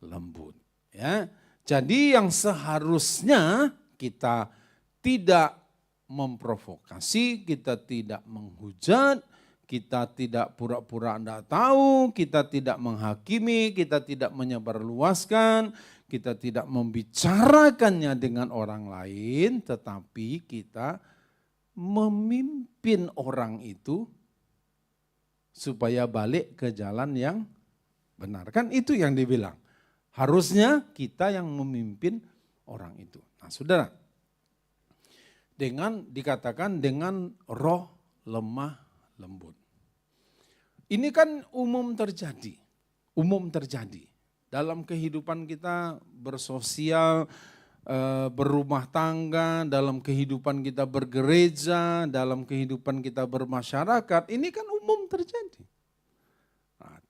lembut. Ya. Jadi yang seharusnya kita tidak memprovokasi, kita tidak menghujat, kita tidak pura-pura tidak tahu, kita tidak menghakimi, kita tidak menyebarluaskan, kita tidak membicarakannya dengan orang lain, tetapi kita memimpin orang itu supaya balik ke jalan yang benar. Kan itu yang dibilang. Harusnya kita yang memimpin orang itu. Nah, saudara, dikatakan dengan roh lemah lembut. Ini kan umum terjadi dalam kehidupan kita bersosial, berumah tangga, dalam kehidupan kita bergereja, dalam kehidupan kita bermasyarakat, ini kan umum terjadi. Nah,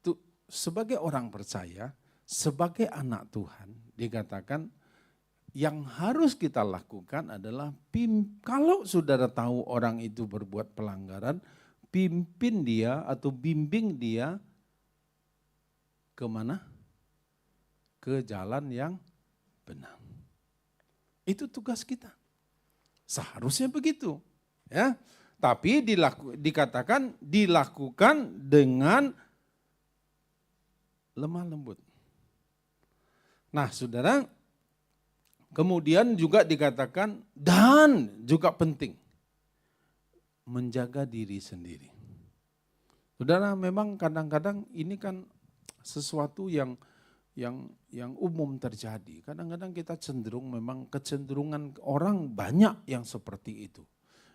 sebagai orang percaya, sebagai anak Tuhan, dikatakan yang harus kita lakukan adalah kalau saudara tahu orang itu berbuat pelanggaran, pimpin dia atau bimbing dia kemana? Ke jalan yang benar. Itu tugas kita. Seharusnya begitu. Ya. Tapi dikatakan dilakukan dengan lemah lembut. Nah, saudara, kemudian juga dikatakan dan juga penting menjaga diri sendiri. Saudara, memang kadang-kadang ini kan sesuatu yang umum terjadi. Kadang-kadang kita cenderung, memang kecenderungan orang banyak yang seperti itu.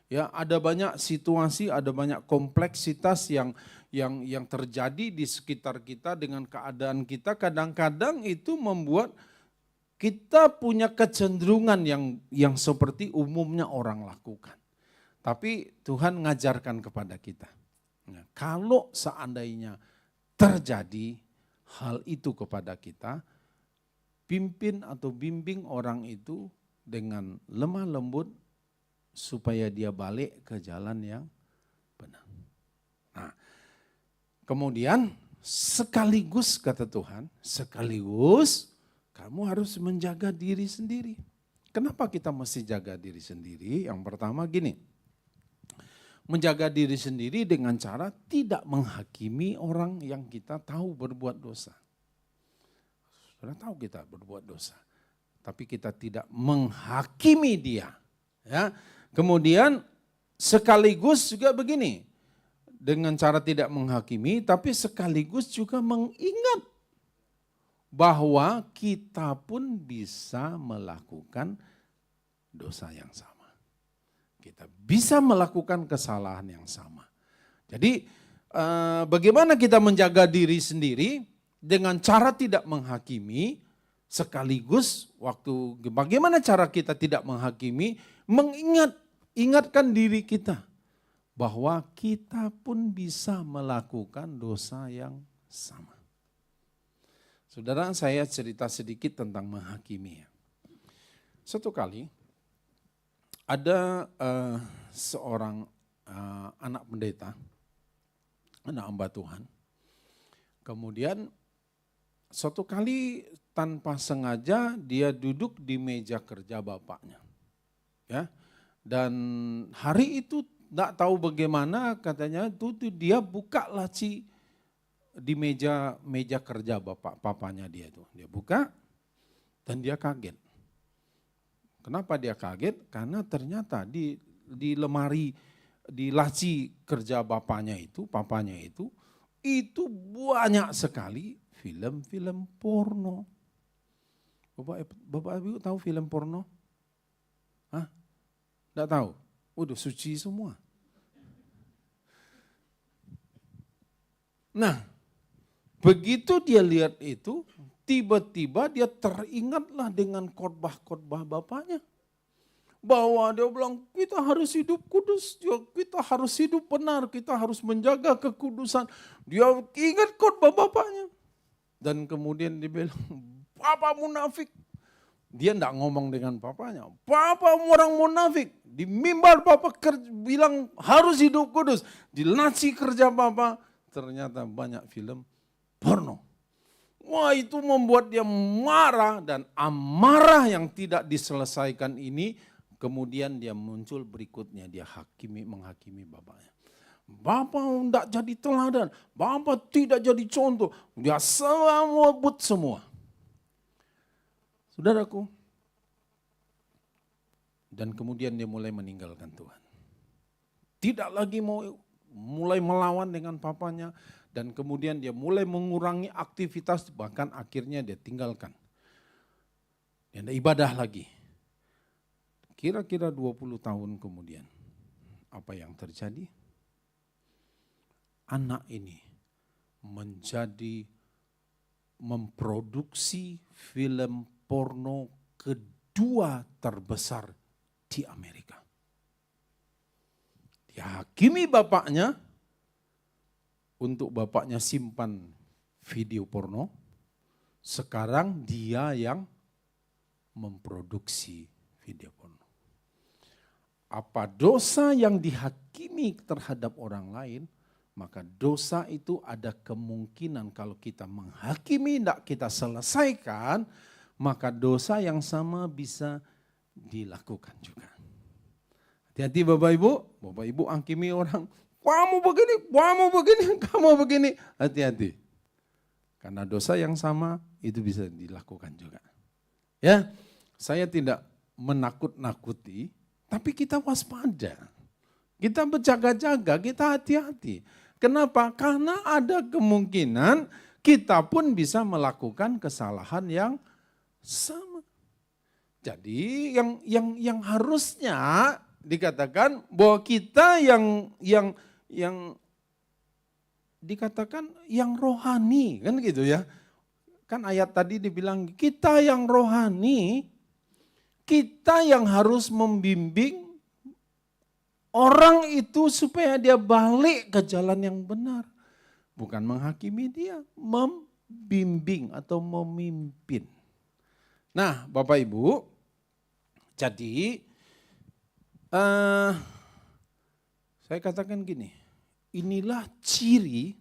Ya, ada banyak situasi, ada banyak kompleksitas yang terjadi di sekitar kita dengan keadaan kita. Kadang-kadang itu membuat kita punya kecenderungan yang seperti umumnya orang lakukan. Tapi Tuhan ngajarkan kepada kita. Nah, kalau seandainya terjadi hal itu kepada kita, pimpin atau bimbing orang itu dengan lemah lembut supaya dia balik ke jalan yang benar. Nah, kemudian sekaligus kata Tuhan, sekaligus kamu harus menjaga diri sendiri. Kenapa kita mesti jaga diri sendiri? Yang pertama gini, menjaga diri sendiri dengan cara tidak menghakimi orang yang kita tahu berbuat dosa. Sudah tahu kita berbuat dosa, tapi kita tidak menghakimi dia. Ya. Kemudian sekaligus juga begini, dengan cara tidak menghakimi, tapi sekaligus juga mengingat bahwa kita pun bisa melakukan dosa yang sama. Kita bisa melakukan kesalahan yang sama. Jadi bagaimana kita menjaga diri sendiri dengan cara tidak menghakimi, sekaligus bagaimana cara kita tidak menghakimi, ingatkan diri kita bahwa kita pun bisa melakukan dosa yang sama. Saudara, saya cerita sedikit tentang menghakimi. Suatu kali ada seorang anak pendeta, anak hamba Tuhan. Kemudian suatu kali tanpa sengaja dia duduk di meja kerja bapaknya. Ya. Dan hari itu tidak tahu bagaimana, katanya itu dia buka laci di meja kerja papanya dia itu. Dia buka dan dia kaget. Kenapa dia kaget? Karena ternyata di lemari, di laci kerja papanya itu banyak sekali film-film porno. Bapak Ibu tahu film porno? Hah? Tidak tahu? Udah suci semua. Nah, begitu dia lihat itu, tiba-tiba dia teringatlah dengan khotbah-khotbah bapaknya. Bahwa dia bilang kita harus hidup kudus, kita harus hidup benar, kita harus menjaga kekudusan. Dia ingat khotbah bapaknya. Dan kemudian dia bilang, Papa munafik. Dia tidak ngomong dengan papanya. Papa orang munafik. Di mimbar Papa bilang harus hidup kudus. Di laci kerja Papa ternyata banyak film porno. Wah, itu membuat dia marah, dan amarah yang tidak diselesaikan ini kemudian dia muncul berikutnya, dia menghakimi bapaknya. Bapak tidak jadi teladan, Bapak tidak jadi contoh, dia semua but semua. Saudaraku, dan kemudian dia mulai meninggalkan Tuhan. Tidak lagi mulai melawan dengan papanya, dan kemudian dia mulai mengurangi aktivitas, bahkan akhirnya dia tinggalkan. Dia tidak ibadah lagi. Kira-kira 20 tahun kemudian, apa yang terjadi? Anak ini memproduksi film porno 2 terbesar di Amerika. Dihakimi bapaknya, untuk bapaknya simpan video porno, sekarang dia yang memproduksi video porno. Apa dosa yang dihakimi terhadap orang lain, maka dosa itu ada kemungkinan kalau kita menghakimi tidak kita selesaikan, maka dosa yang sama bisa dilakukan juga. Hati-hati Bapak Ibu hakimi orang, kamu begini, kamu begini. Hati-hati. Karena dosa yang sama itu bisa dilakukan juga. Ya, saya tidak menakut-nakuti, tapi kita waspada. Kita berjaga-jaga, kita hati-hati. Kenapa? Karena ada kemungkinan kita pun bisa melakukan kesalahan yang sama. Jadi yang harusnya dikatakan bahwa kita yang dikatakan yang rohani, kan gitu ya. Kan ayat tadi dibilang kita yang rohani, kita yang harus membimbing orang itu supaya dia balik ke jalan yang benar. Bukan menghakimi dia, membimbing atau memimpin. Nah Bapak Ibu, jadi saya katakan gini, inilah ciri,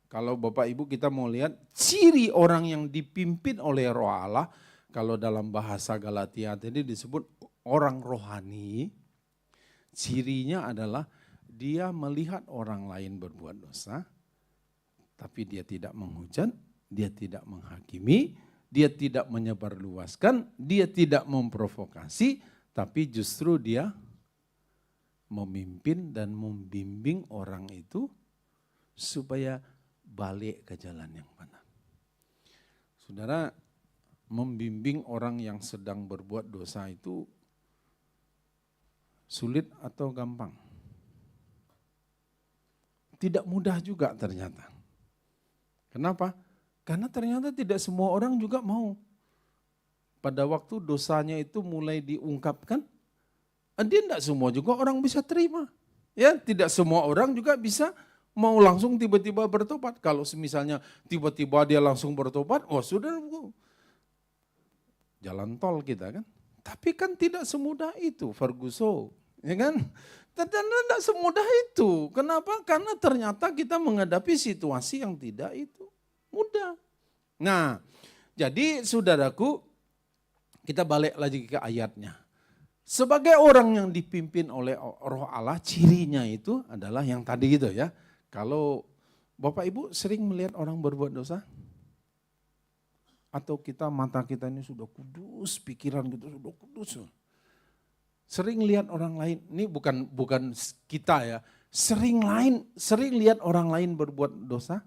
kalau Bapak Ibu kita mau lihat, ciri orang yang dipimpin oleh Roh Allah, kalau dalam bahasa Galatia tadi disebut orang rohani, cirinya adalah dia melihat orang lain berbuat dosa, tapi dia tidak menghujat, dia tidak menghakimi, dia tidak menyebarluaskan, dia tidak memprovokasi, tapi justru dia memimpin dan membimbing orang itu supaya balik ke jalan yang benar. Saudara, membimbing orang yang sedang berbuat dosa itu sulit atau gampang? Tidak mudah juga ternyata. Kenapa? Karena ternyata tidak semua orang juga mau. Pada waktu dosanya itu mulai diungkapkan, dia tidak semua juga orang bisa terima. Ya, tidak semua orang juga bisa mau langsung tiba-tiba bertobat. Kalau misalnya tiba-tiba dia langsung bertobat, oh sudah jalan tol kita kan. Tapi kan tidak semudah itu, Ferguson. Ya kan? Tidak semudah itu. Kenapa? Karena ternyata kita menghadapi situasi yang tidak itu mudah. Nah, jadi saudaraku, kita balik lagi ke ayatnya. Sebagai orang yang dipimpin oleh Roh Allah, cirinya itu adalah yang tadi gitu ya. Kalau Bapak Ibu sering melihat orang berbuat dosa? Atau mata kita ini sudah kudus, pikiran kita sudah kudus. Sering lihat orang lain, ini bukan kita ya, sering lihat orang lain berbuat dosa?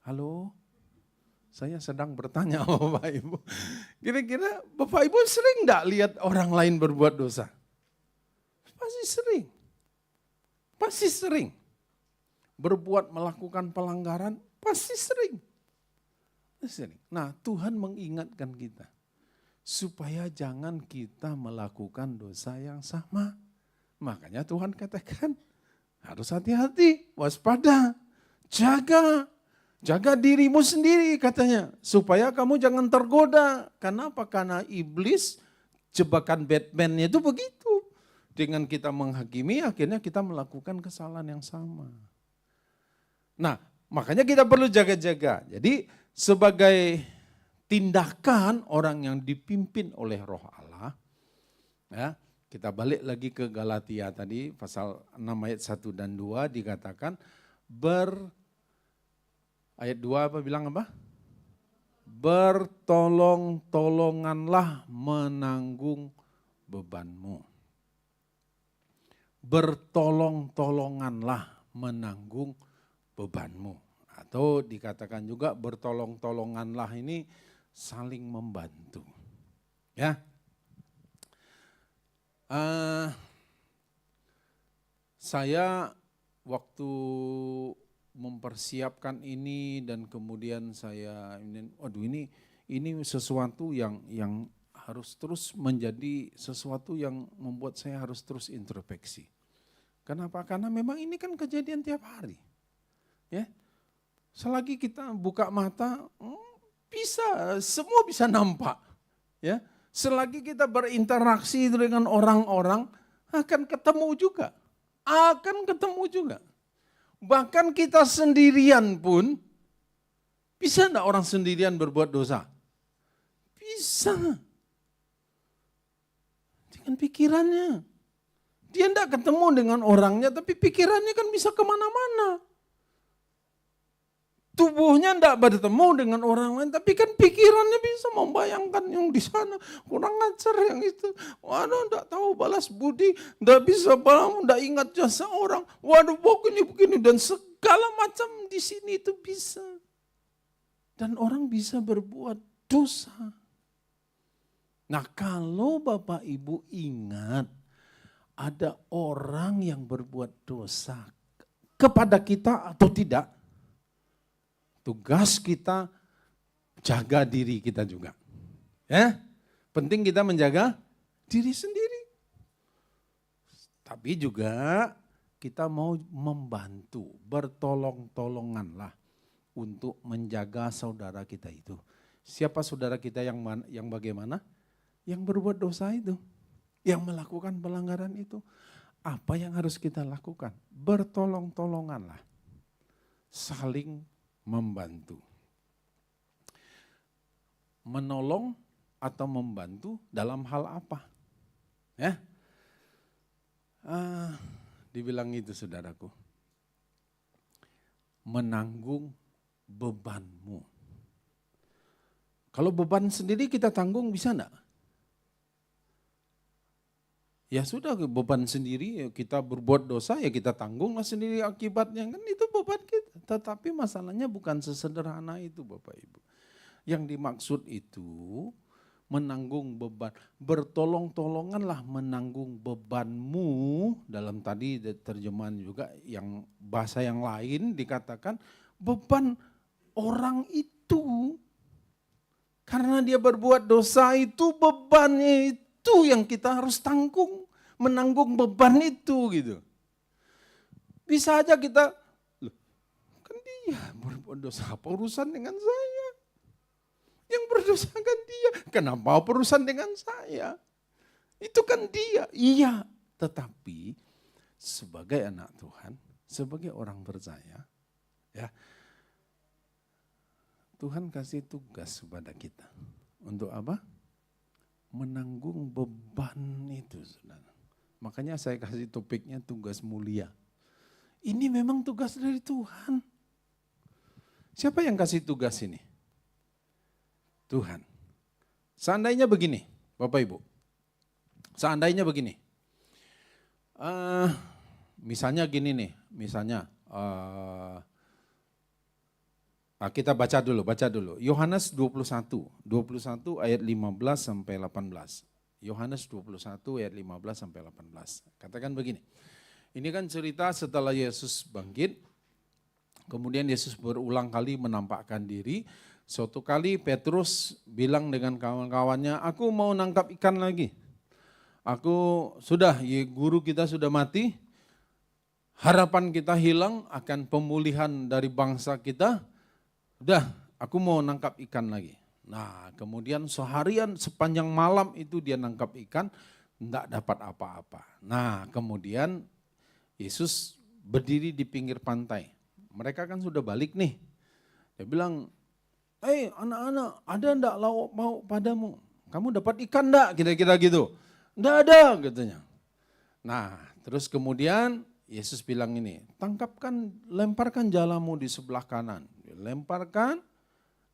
Halo? Saya sedang bertanya Bapak Ibu. Kira-kira Bapak Ibu sering enggak lihat orang lain berbuat dosa? Pasti sering. Pasti sering. Melakukan pelanggaran, pasti sering. Nah, Tuhan mengingatkan kita supaya jangan kita melakukan dosa yang sama. Makanya Tuhan katakan harus hati-hati, waspada, jaga dirimu sendiri katanya, supaya kamu jangan tergoda. Kenapa? Karena iblis, jebakan Batman itu begitu. Dengan kita menghakimi, akhirnya kita melakukan kesalahan yang sama. Nah, makanya kita perlu jaga-jaga. Jadi sebagai tindakan orang yang dipimpin oleh Roh Allah, ya, kita balik lagi ke Galatia tadi, pasal 6 ayat 1 dan 2 dikatakan, ayat 2 apa bilang apa? Bertolong-tolonganlah menanggung bebanmu. Bertolong-tolonganlah menanggung bebanmu. Atau dikatakan juga bertolong-tolonganlah ini saling membantu. Ya. Saya waktu mempersiapkan ini dan kemudian saya ini ini sesuatu yang harus terus menjadi sesuatu yang membuat saya harus terus introspeksi. Kenapa? Karena memang ini kan kejadian tiap hari. Ya, selagi kita buka mata, semua bisa nampak. Ya, selagi kita berinteraksi dengan orang-orang, akan ketemu juga. Bahkan kita sendirian pun, bisa enggak orang sendirian berbuat dosa? Bisa. Dengan pikirannya. Dia enggak ketemu dengan orangnya, tapi pikirannya kan bisa kemana-mana. Tubuhnya enggak bertemu dengan orang lain, tapi kan pikirannya bisa membayangkan yang di sana. Kurang ajar yang itu. Waduh, enggak tahu balas budi, enggak bisa enggak ingat jasa orang. Waduh, begini, dan segala macam di sini itu bisa. Dan orang bisa berbuat dosa. Nah, kalau Bapak Ibu ingat, ada orang yang berbuat dosa kepada kita atau tidak, tugas kita jaga diri kita juga. Ya, penting kita menjaga diri sendiri. Tapi juga kita mau membantu, bertolong-tolonganlah untuk menjaga saudara kita itu. Siapa saudara kita yang bagaimana? Yang berbuat dosa itu, yang melakukan pelanggaran itu. Apa yang harus kita lakukan? Bertolong-tolonganlah, saling membantu. Menolong atau membantu dalam hal apa? Ya, dibilang itu saudaraku. Menanggung bebanmu. Kalau beban sendiri kita tanggung bisa enggak? Ya sudah, beban sendiri, kita berbuat dosa ya kita tanggunglah sendiri akibatnya, kan itu beban kita. Tetapi masalahnya bukan sesederhana itu Bapak Ibu. Yang dimaksud itu menanggung beban, bertolong-tolonganlah menanggung bebanmu. Dalam tadi terjemahan juga yang bahasa yang lain dikatakan beban orang itu. Karena dia berbuat dosa itu, bebannya itu yang kita harus tanggung, menanggung beban itu gitu. Bisa aja kita, loh, kan dia berbuat dosa, apa urusan dengan saya? Yang berdosa kan dia, kenapa urusan dengan saya? Itu kan dia. Iya, tetapi sebagai anak Tuhan, sebagai orang percaya, ya, Tuhan kasih tugas kepada kita. Untuk apa? Menanggung beban itu, saudara. Makanya saya kasih topiknya tugas mulia. Ini memang tugas dari Tuhan. Siapa yang kasih tugas ini? Tuhan. Seandainya begini, Bapak Ibu. Seandainya begini. Misalnya gini nih, kita baca dulu. Yohanes 21 ayat 15 sampai 18. Yohanes 21 ayat 15 sampai 18. Katakan begini. Ini kan cerita setelah Yesus bangkit, kemudian Yesus berulang kali menampakkan diri. Suatu kali Petrus bilang dengan kawan-kawannya, aku mau nangkap ikan lagi. Guru kita sudah mati, harapan kita hilang akan pemulihan dari bangsa kita. Udah, aku mau nangkap ikan lagi. Nah, kemudian seharian sepanjang malam itu dia nangkap ikan, enggak dapat apa-apa. Nah, kemudian Yesus berdiri di pinggir pantai. Mereka kan sudah balik nih. Dia bilang, anak-anak, ada enggak lauk mau padamu? Kamu dapat ikan enggak? Kira-kira gitu. Enggak ada, katanya. Nah, terus kemudian Yesus bilang ini, lemparkan jalamu di sebelah kanan. Lemparkan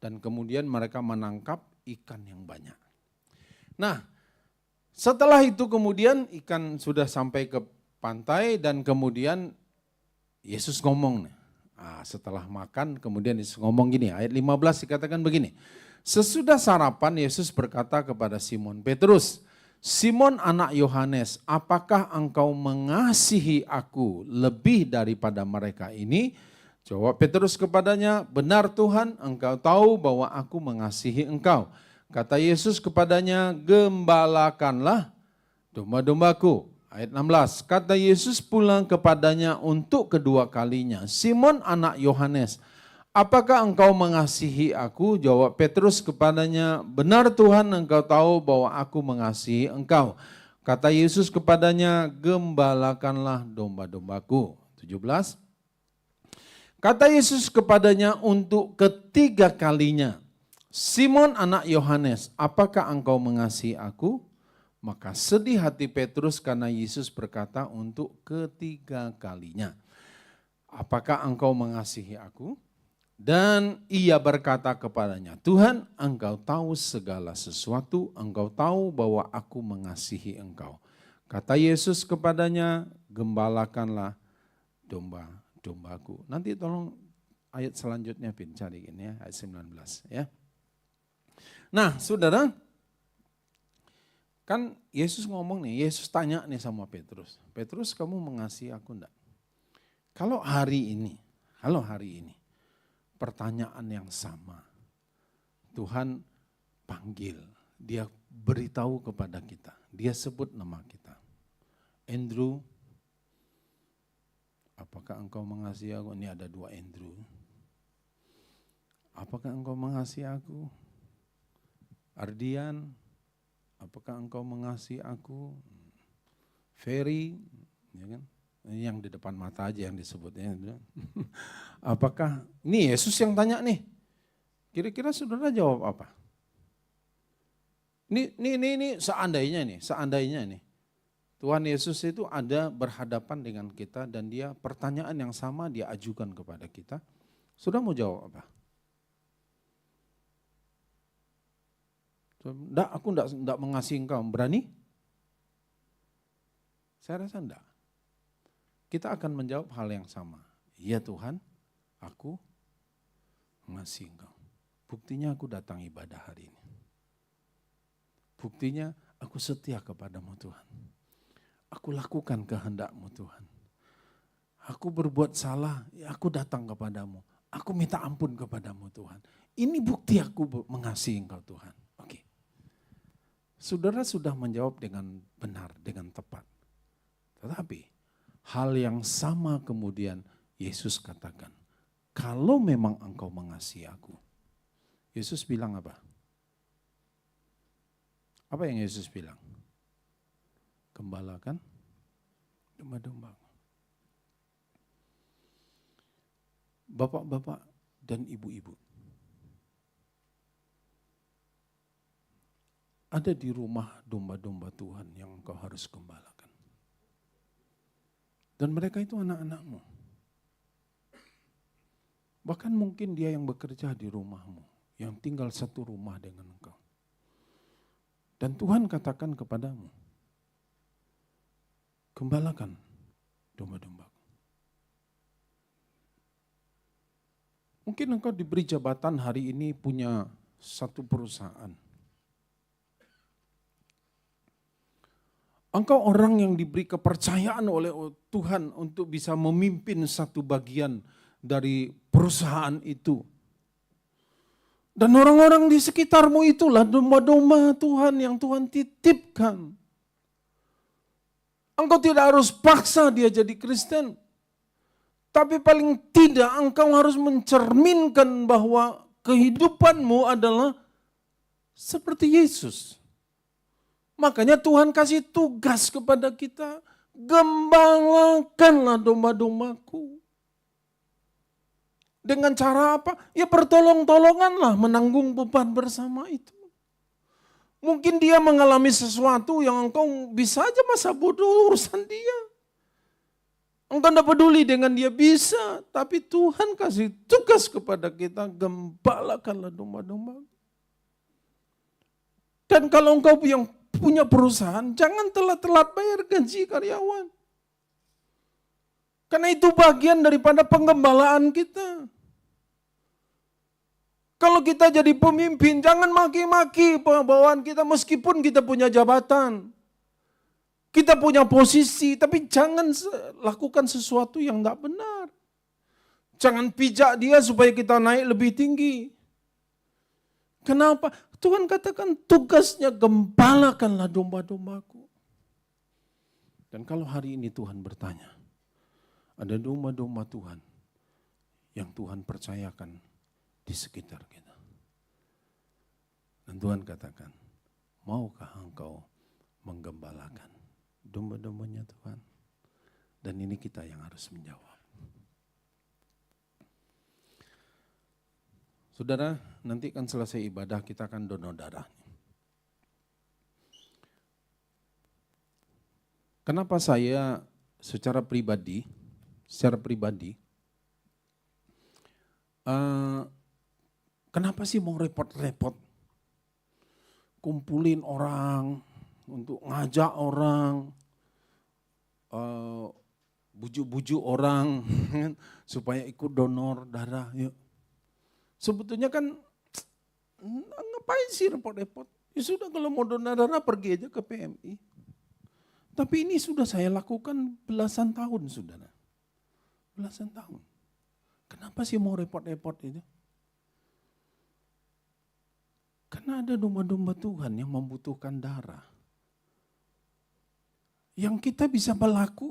dan kemudian mereka menangkap ikan yang banyak. Nah, setelah itu kemudian ikan sudah sampai ke pantai dan kemudian Yesus ngomong. Setelah makan kemudian Yesus ngomong gini, ayat 15 dikatakan begini. Sesudah sarapan Yesus berkata kepada Simon Petrus, Simon anak Yohanes, apakah engkau mengasihi aku lebih daripada mereka ini? Jawab Petrus kepadanya, benar Tuhan, engkau tahu bahwa aku mengasihi engkau. Kata Yesus kepadanya, gembalakanlah domba-dombaku. Ayat 16, kata Yesus pulang kepadanya untuk kedua kalinya, Simon anak Yohanes, apakah engkau mengasihi aku? Jawab Petrus kepadanya, benar Tuhan, engkau tahu bahwa aku mengasihi engkau. Kata Yesus kepadanya, gembalakanlah domba-dombaku. 17, kata Yesus kepadanya untuk ketiga kalinya, Simon anak Yohanes, apakah engkau mengasihi aku? Maka sedih hati Petrus karena Yesus berkata untuk ketiga kalinya, apakah engkau mengasihi aku? Dan ia berkata kepadanya, Tuhan, engkau tahu segala sesuatu, engkau tahu bahwa aku mengasihi engkau. Kata Yesus kepadanya, gembalakanlah domba-dombaku. Nanti tolong ayat selanjutnya Pin, cariin ya, ayat 19 ya. Nah saudara, kan Yesus ngomong nih, Yesus tanya nih sama Petrus, Petrus kamu mengasihi aku enggak? Kalau hari ini, pertanyaan yang sama, Tuhan panggil, dia beritahu kepada kita, dia sebut nama kita. Andrew, apakah engkau mengasihi aku? Ini ada 2 Andrew. Apakah engkau mengasihi aku? Ardian, apakah engkau mengasihi aku? Ferry, ya kan? Ini yang di depan mata aja yang disebutnya. Apakah, ini Yesus yang tanya nih. Kira-kira saudara jawab apa? Ini seandainya nih. Tuhan Yesus itu ada berhadapan dengan kita dan dia pertanyaan yang sama dia ajukan kepada kita. Saudara mau jawab apa? Aku enggak mengasihi engkau, berani? Saya rasa enggak. Kita akan menjawab hal yang sama. Ya Tuhan, aku mengasihi engkau. Buktinya aku datang ibadah hari ini. Buktinya aku setia kepadamu Tuhan. Aku lakukan kehendak-Mu Tuhan. Aku berbuat salah, ya aku datang kepadamu. Aku minta ampun kepadamu Tuhan. Ini bukti aku mengasihi engkau Tuhan. Oke. Saudara sudah menjawab dengan benar, dengan tepat. Tetapi hal yang sama kemudian Yesus katakan, kalau memang engkau mengasihi aku. Yesus bilang apa? Apa yang Yesus bilang? Gembalakan domba-domba. Bapak-bapak dan ibu-ibu, ada di rumah domba-domba Tuhan yang engkau harus gembalakan. Dan mereka itu anak-anakmu. Bahkan mungkin dia yang bekerja di rumahmu, yang tinggal satu rumah dengan engkau. Dan Tuhan katakan kepadamu, gembalakan domba-domba. Mungkin engkau diberi jabatan hari ini punya satu perusahaan. Engkau orang yang diberi kepercayaan oleh Tuhan untuk bisa memimpin satu bagian dari perusahaan itu. Dan orang-orang di sekitarmu itulah domba-domba Tuhan yang Tuhan titipkan. Engkau tidak harus paksa dia jadi Kristen. Tapi paling tidak engkau harus mencerminkan bahwa kehidupanmu adalah seperti Yesus. Makanya Tuhan kasih tugas kepada kita, gembalakanlah domba-dombaku. Dengan cara apa? Ya pertolong-tolonganlah menanggung beban bersama itu. Mungkin dia mengalami sesuatu yang engkau bisa aja masa bodoh urusan dia. Engkau tidak peduli dengan dia bisa, tapi Tuhan kasih tugas kepada kita, gembalakanlah domba-domba. Dan kalau engkau yang punya perusahaan, jangan telat-telat bayar gaji karyawan. Karena itu bagian daripada penggembalaan kita. Kalau kita jadi pemimpin, jangan maki-maki pembawaan kita meskipun kita punya jabatan. Kita punya posisi, tapi jangan lakukan sesuatu yang tidak benar. Jangan pijak dia supaya kita naik lebih tinggi. Kenapa? Tuhan katakan tugasnya gembalakanlah domba-dombaku. Dan kalau hari ini Tuhan bertanya, ada domba-domba Tuhan yang Tuhan percayakan di sekitar kita. Dan Tuhan katakan, maukah engkau menggembalakan domba-dombanya Tuhan? Dan ini kita yang harus menjawab. Saudara, nanti kan selesai ibadah kita akan donor darah. Kenapa saya secara pribadi, kenapa sih mau repot-repot kumpulin orang, untuk ngajak orang, bujuk-bujuk orang supaya ikut donor darah. Yuk. Sebetulnya kan ngapain sih repot-repot? Ya sudah kalau mau donor darah pergi aja ke PMI. Tapi ini sudah saya lakukan belasan tahun, saudara. Belasan tahun. Kenapa sih mau repot-repot itu? Karena ada domba-domba Tuhan yang membutuhkan darah. Yang kita bisa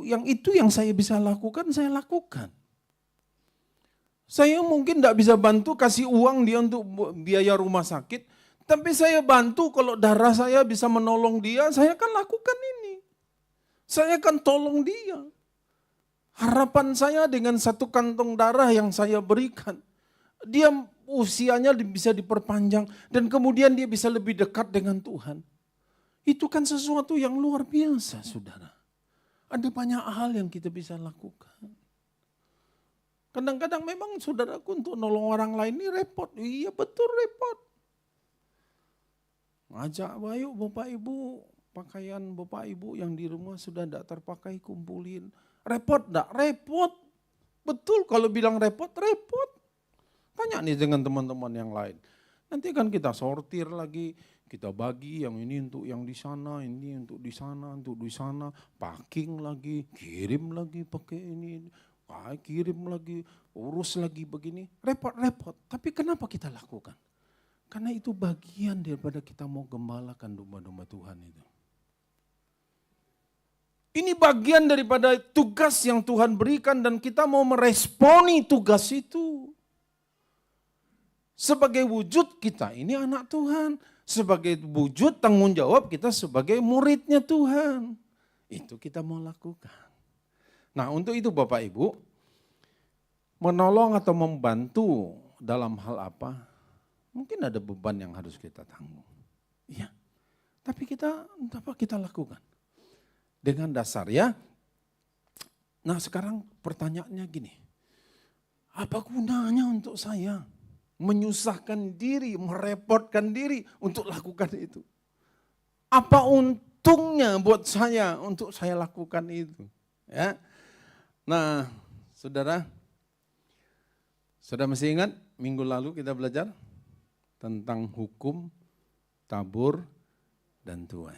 yang itu yang saya bisa lakukan, saya lakukan. Saya mungkin tidak bisa bantu kasih uang dia untuk biaya rumah sakit, tapi saya bantu kalau darah saya bisa menolong dia, saya akan lakukan ini. Saya akan tolong dia. Harapan saya dengan satu kantong darah yang saya berikan, dia usianya bisa diperpanjang dan kemudian dia bisa lebih dekat dengan Tuhan. Itu kan sesuatu yang luar biasa, saudara. Ada banyak hal yang kita bisa lakukan. Kadang-kadang memang saudaraku untuk nolong orang lain ini repot. Iya betul repot. Ngajak ayo Bapak Ibu, pakaian Bapak Ibu yang di rumah sudah tidak terpakai kumpulin. Repot enggak? Repot. Betul kalau bilang repot, repot. Tanya nih dengan teman-teman yang lain. Nanti kan kita sortir lagi, kita bagi yang ini untuk yang di sana, ini untuk di sana, packing lagi, kirim lagi pakai ini, kirim lagi, urus lagi begini. Repot-repot. Tapi kenapa kita lakukan? Karena itu bagian daripada kita mau gembalakan domba-domba Tuhan itu. Ini bagian daripada tugas yang Tuhan berikan dan kita mau meresponi tugas itu. Sebagai wujud kita ini anak Tuhan. Sebagai wujud tanggung jawab kita sebagai muridnya Tuhan. Itu kita mau lakukan. Nah untuk itu Bapak Ibu, menolong atau membantu dalam hal apa? Mungkin ada beban yang harus kita tanggung. Ya, tapi apa kita lakukan? Dengan dasar ya. Nah sekarang pertanyaannya gini. Apa gunanya untuk saya menyusahkan diri, merepotkan diri untuk lakukan itu? Apa untungnya buat saya untuk saya lakukan itu? Ya. Nah saudara, sudah masih ingat minggu lalu kita belajar tentang hukum, tabur, dan tuai.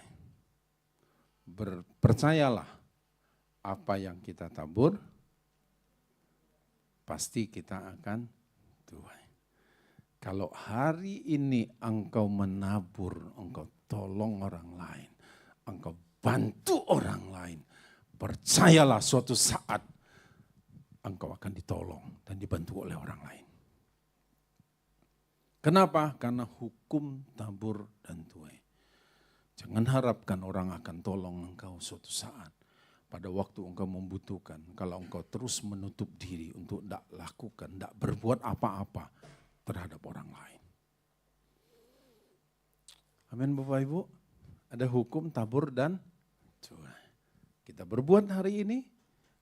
Percayalah apa yang kita tabur, pasti kita akan tuai. Kalau hari ini engkau menabur, engkau tolong orang lain, engkau bantu orang lain, percayalah suatu saat engkau akan ditolong dan dibantu oleh orang lain. Kenapa? Karena hukum tabur dan tuai. Jangan harapkan orang akan tolong engkau suatu saat. Pada waktu engkau membutuhkan, kalau engkau terus menutup diri untuk tidak lakukan, tidak berbuat apa-apa terhadap orang lain. Amin Bapak Ibu. Ada hukum tabur dan tuai. Kita berbuat hari ini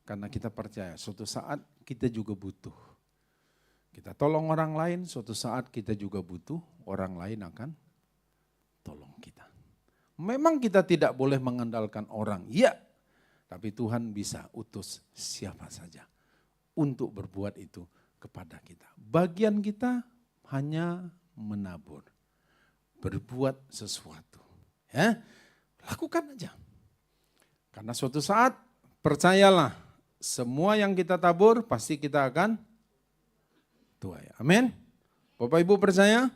karena kita percaya suatu saat kita juga butuh. Kita tolong orang lain, suatu saat kita juga butuh, orang lain akan tolong kita. Memang kita tidak boleh mengandalkan orang, ya. Tapi Tuhan bisa utus siapa saja untuk berbuat itu kepada kita. Bagian kita hanya menabur, berbuat sesuatu. Ya, lakukan aja. Karena suatu saat percayalah, semua yang kita tabur pasti kita akan tuai. Amin. Bapak Ibu percaya?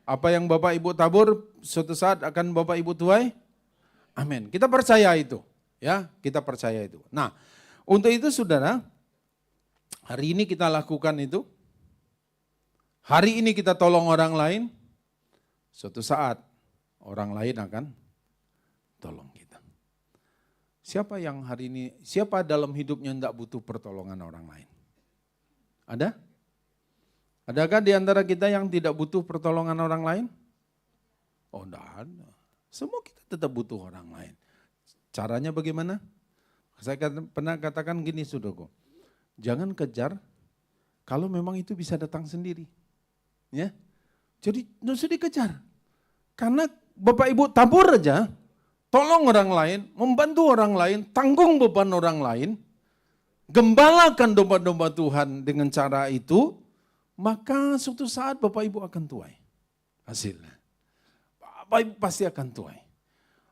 Apa yang Bapak Ibu tabur suatu saat akan Bapak Ibu tuai? Amin. Kita percaya itu. Ya, kita percaya itu. Nah, untuk itu saudara, hari ini kita lakukan itu. Hari ini kita tolong orang lain. Suatu saat orang lain akan tolong kita. Siapa yang hari ini, siapa dalam hidupnya tidak butuh pertolongan orang lain? Ada? Adakah di antara kita yang tidak butuh pertolongan orang lain? Oh, tidak ada. Semua kita tetap butuh orang lain. Caranya bagaimana? Saya pernah katakan gini, saudaraku. Jangan kejar kalau memang itu bisa datang sendiri. Ya. Jadi tidak usah dikejar. Karena Bapak Ibu tabur aja, tolong orang lain, membantu orang lain, tanggung beban orang lain, gembalakan domba-domba Tuhan dengan cara itu, maka suatu saat Bapak Ibu akan tuai hasilnya. Bapak Ibu pasti akan tuai.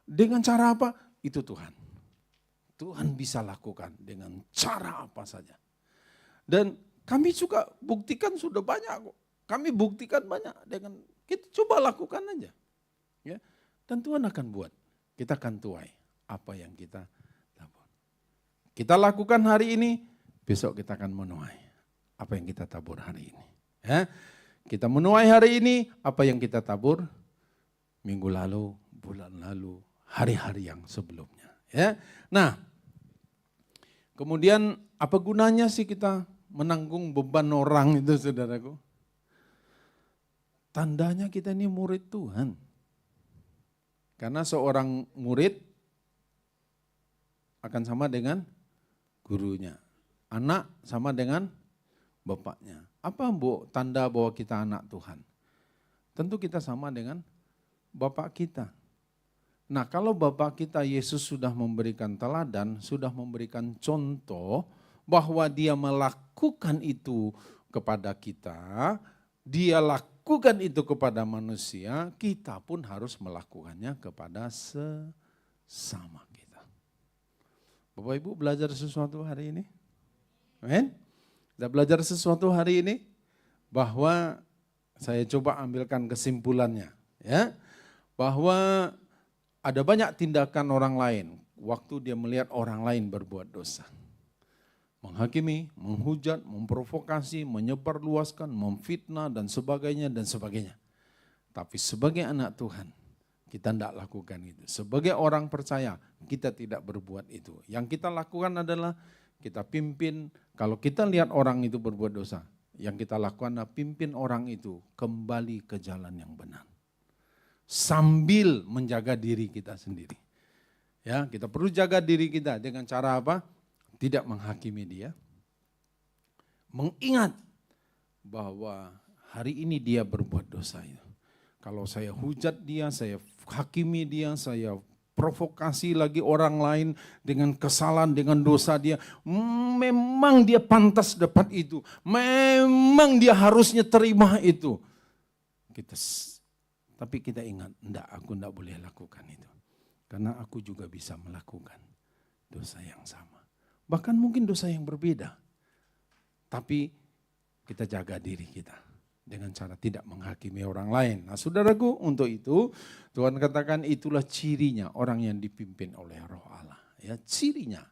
Dengan cara apa? Itu Tuhan. Tuhan bisa lakukan dengan cara apa saja. Dan kami juga buktikan sudah banyak kok. Kami buktikan banyak dengan kita coba lakukan aja. Ya. Dan Tuhan akan buat. Kita akan tuai apa yang kita tabur. Kita lakukan hari ini, besok kita akan menuai apa yang kita tabur hari ini. Ya. Kita menuai hari ini apa yang kita tabur minggu lalu, bulan lalu, hari-hari yang sebelumnya. Ya. Nah, kemudian apa gunanya sih kita menanggung beban orang itu, saudaraku? Tandanya kita ini murid Tuhan. Karena seorang murid akan sama dengan gurunya. Anak sama dengan bapaknya. Apa tanda bahwa kita anak Tuhan? Tentu kita sama dengan bapak kita. Nah, kalau bapak kita Yesus sudah memberikan teladan, sudah memberikan contoh bahwa dia melakukan itu kepada kita, dia lakukan itu kepada manusia, kita pun harus melakukannya kepada sesama kita. Bapak Ibu belajar sesuatu hari ini? Amin? Kita belajar sesuatu hari ini bahwa saya coba ambilkan kesimpulannya, ya, bahwa ada banyak tindakan orang lain waktu dia melihat orang lain berbuat dosa. Menghakimi, menghujat, memprovokasi, menyebarluaskan, memfitnah dan sebagainya dan sebagainya. Tapi sebagai anak Tuhan, kita tidak lakukan itu. Sebagai orang percaya, kita tidak berbuat itu. Yang kita lakukan adalah kita pimpin, kalau kita lihat orang itu berbuat dosa, yang kita lakukan adalah pimpin orang itu kembali ke jalan yang benar. Sambil menjaga diri kita sendiri. Ya, kita perlu jaga diri kita dengan cara apa? Tidak menghakimi dia. Mengingat bahwa hari ini dia berbuat dosa itu. Kalau saya hujat dia, saya hakimi dia, saya provokasi lagi orang lain dengan kesalahan, dengan dosa dia. Memang dia pantas dapat itu. Memang dia harusnya terima itu. Tapi kita ingat, aku enggak boleh lakukan itu. Karena aku juga bisa melakukan dosa yang sama. Bahkan mungkin dosa yang berbeda. Tapi kita jaga diri kita dengan cara tidak menghakimi orang lain. Nah, saudaraku, untuk itu Tuhan katakan itulah cirinya orang yang dipimpin oleh Roh Allah. Ya, cirinya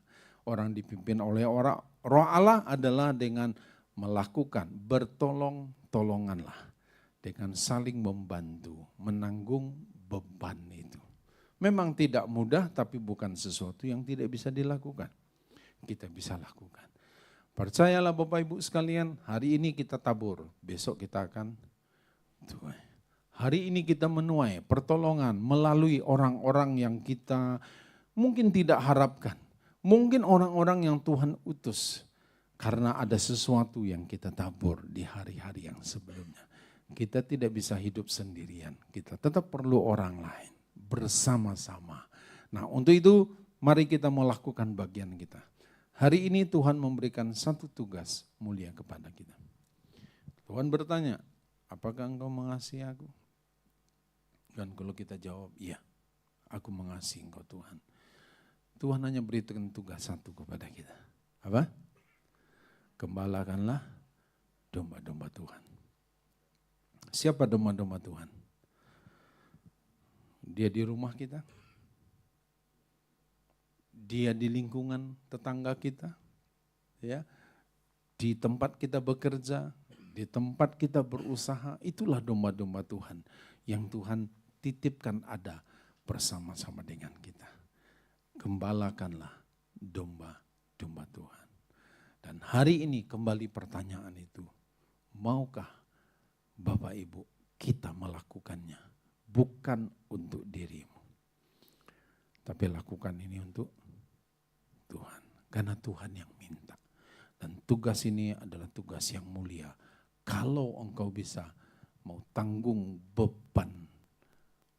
orang dipimpin oleh Roh Allah adalah dengan melakukan bertolong-tolonganlah. Dengan saling membantu, menanggung beban itu. Memang tidak mudah, tapi bukan sesuatu yang tidak bisa dilakukan. Kita bisa lakukan. Percayalah Bapak Ibu sekalian, hari ini kita tabur, besok kita akan tuai. Hari ini kita menuai pertolongan melalui orang-orang yang kita mungkin tidak harapkan. Mungkin orang-orang yang Tuhan utus. Karena ada sesuatu yang kita tabur di hari-hari yang sebelumnya. Kita tidak bisa hidup sendirian, kita tetap perlu orang lain bersama-sama. Nah, untuk itu mari kita melakukan bagian kita. Hari ini Tuhan memberikan satu tugas mulia kepada kita. Tuhan bertanya, apakah engkau mengasihi aku? Dan kalau kita jawab, iya, aku mengasihi engkau Tuhan. Tuhan hanya berikan tugas satu kepada kita. Apa? Gembalakanlah domba-domba Tuhan. Siapa domba-domba Tuhan? Dia di rumah kita, dia di lingkungan tetangga kita, ya, di tempat kita bekerja, di tempat kita berusaha. Itulah domba-domba Tuhan yang Tuhan titipkan ada bersama-sama dengan kita. Gembalakanlah domba-domba Tuhan. Dan hari ini kembali pertanyaan itu, maukah Bapak Ibu kita melakukannya? Bukan untuk dirimu, tapi lakukan ini untuk Tuhan. Karena Tuhan yang minta. Dan tugas ini adalah tugas yang mulia. Kalau engkau bisa mau tanggung beban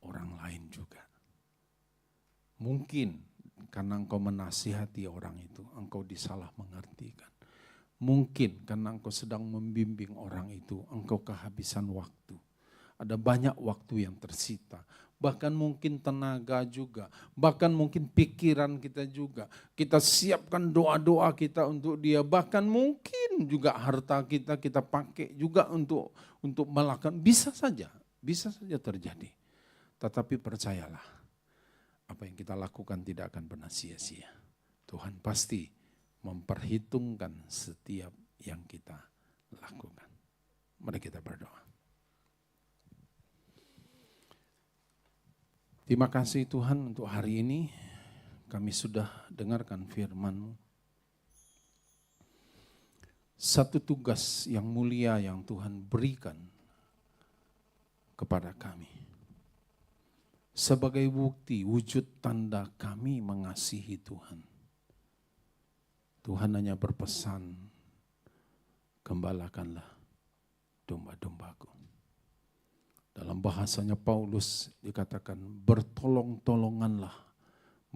orang lain juga. Mungkin karena engkau menasihati orang itu, engkau disalah mengertikan. Mungkin karena engkau sedang membimbing orang itu, engkau kehabisan waktu. Ada banyak waktu yang tersita. Bahkan mungkin tenaga juga. Bahkan mungkin pikiran kita juga. Kita siapkan doa-doa kita untuk dia. Bahkan mungkin juga harta kita pakai juga untuk melakukan. Bisa saja terjadi. Tetapi percayalah, apa yang kita lakukan tidak akan pernah sia-sia. Tuhan pasti memperhitungkan setiap yang kita lakukan. Mari kita berdoa. Terima kasih Tuhan untuk hari ini. Kami sudah dengarkan firman-Mu. Satu tugas yang mulia yang Tuhan berikan kepada kami. Sebagai bukti, wujud tanda kami mengasihi Tuhan. Tuhan hanya berpesan, gembalakanlah domba-dombaku. Dalam bahasanya Paulus dikatakan bertolong-tolonganlah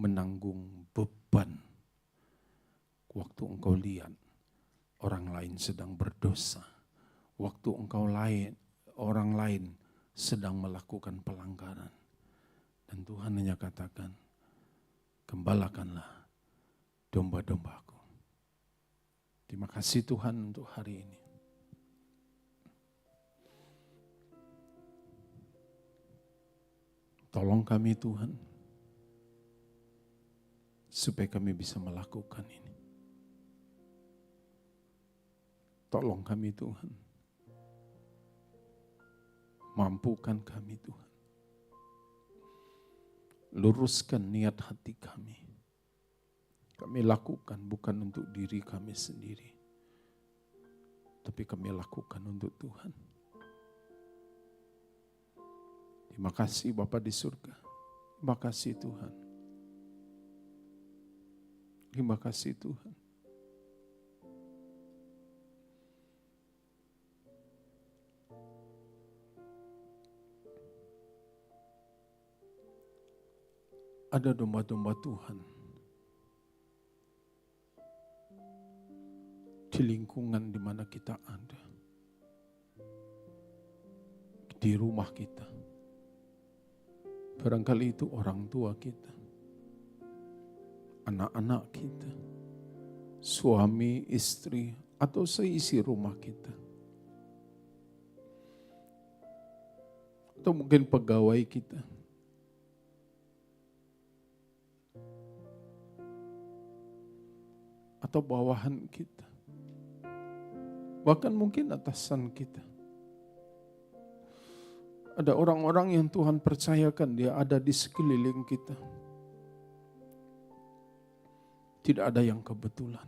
menanggung beban. Waktu engkau lihat orang lain sedang berdosa. Waktu orang lain sedang melakukan pelanggaran. Dan Tuhan hanya katakan, gembalakanlah domba-dombaku. Terima kasih Tuhan untuk hari ini. Tolong kami Tuhan, supaya kami bisa melakukan ini. Tolong kami Tuhan, mampukan kami Tuhan. Luruskan niat hati kami. Kami lakukan bukan untuk diri kami sendiri, tapi kami lakukan untuk Tuhan. Terima kasih Bapa di surga. Terima kasih Tuhan. Terima kasih Tuhan. Ada domba-domba Tuhan di lingkungan di mana kita ada. Di rumah kita. Barangkali itu orang tua kita, anak-anak kita, suami, istri, atau seisi rumah kita. Atau mungkin pegawai kita. Atau bawahan kita. Bahkan mungkin atasan kita. Ada orang-orang yang Tuhan percayakan dia ada di sekeliling kita. Tidak ada yang kebetulan.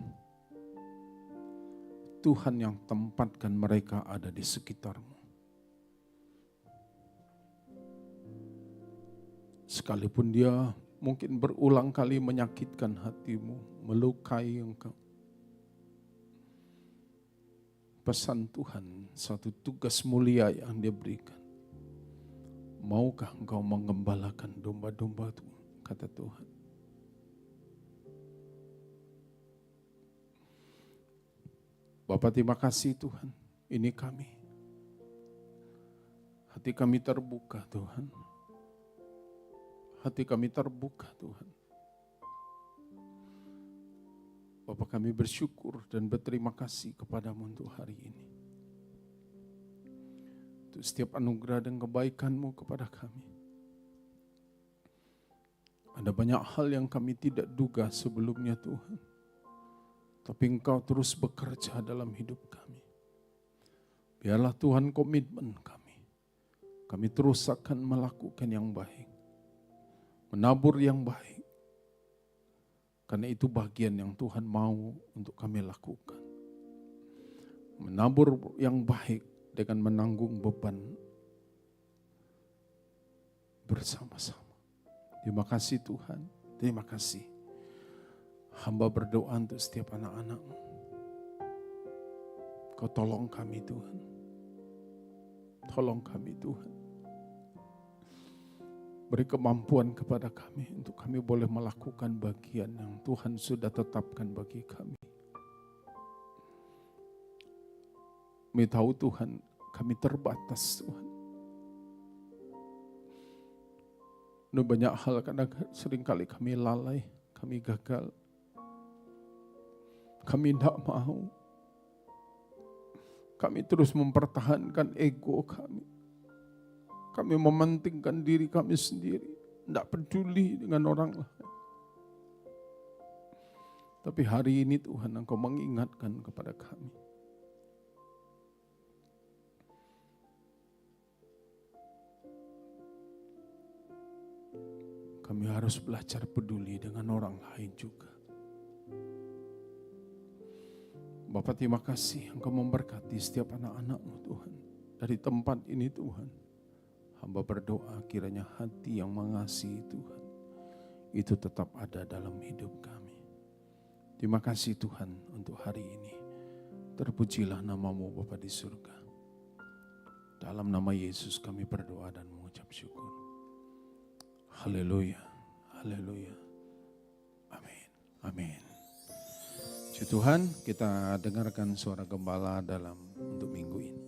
Tuhan yang tempatkan mereka ada di sekitarmu. Sekalipun dia mungkin berulang kali menyakitkan hatimu, melukai engkau. Pesan Tuhan, satu tugas mulia yang dia berikan. Maukah engkau menggembalakan domba-domba itu, kata Tuhan. Bapa terima kasih Tuhan, ini kami. Hati kami terbuka Tuhan. Hati kami terbuka Tuhan. Bapa kami bersyukur dan berterima kasih kepadamu untuk hari ini. untuk setiap anugerah dan kebaikan-Mu kepada kami. Ada banyak hal yang kami tidak duga sebelumnya Tuhan. Tapi Engkau terus bekerja dalam hidup kami. Biarlah Tuhan komitmen kami. Kami terus akan melakukan yang baik. Menabur yang baik. Karena itu bagian yang Tuhan mau untuk kami lakukan. Menabur yang baik dengan menanggung beban bersama-sama. Terima kasih Tuhan, terima kasih. Hamba berdoa untuk setiap anak-anak-Mu. Kau tolong kami Tuhan. Tolong kami Tuhan. Beri kemampuan kepada kami untuk kami boleh melakukan bagian yang Tuhan sudah tetapkan bagi kami. Kami tahu Tuhan, kami terbatas Tuhan. Ada banyak hal kadang seringkali kami lalai, kami gagal. Kami tidak mau. Kami terus mempertahankan ego kami. Kami mementingkan diri kami sendiri. Tidak peduli dengan orang lain. Tapi hari ini Tuhan Engkau mengingatkan kepada kami. Kami harus belajar peduli dengan orang lain juga. Bapa terima kasih Engkau memberkati setiap anak-anak-Mu Tuhan. Dari tempat ini Tuhan, hamba berdoa kiranya hati yang mengasihi Tuhan, itu tetap ada dalam hidup kami. Terima kasih Tuhan untuk hari ini. Terpujilah nama-Mu Bapa di surga. Dalam nama Yesus kami berdoa dan mengucap syukur. Haleluya, haleluya, amin, amin. Puji Tuhan, kita dengarkan suara gembala untuk minggu ini.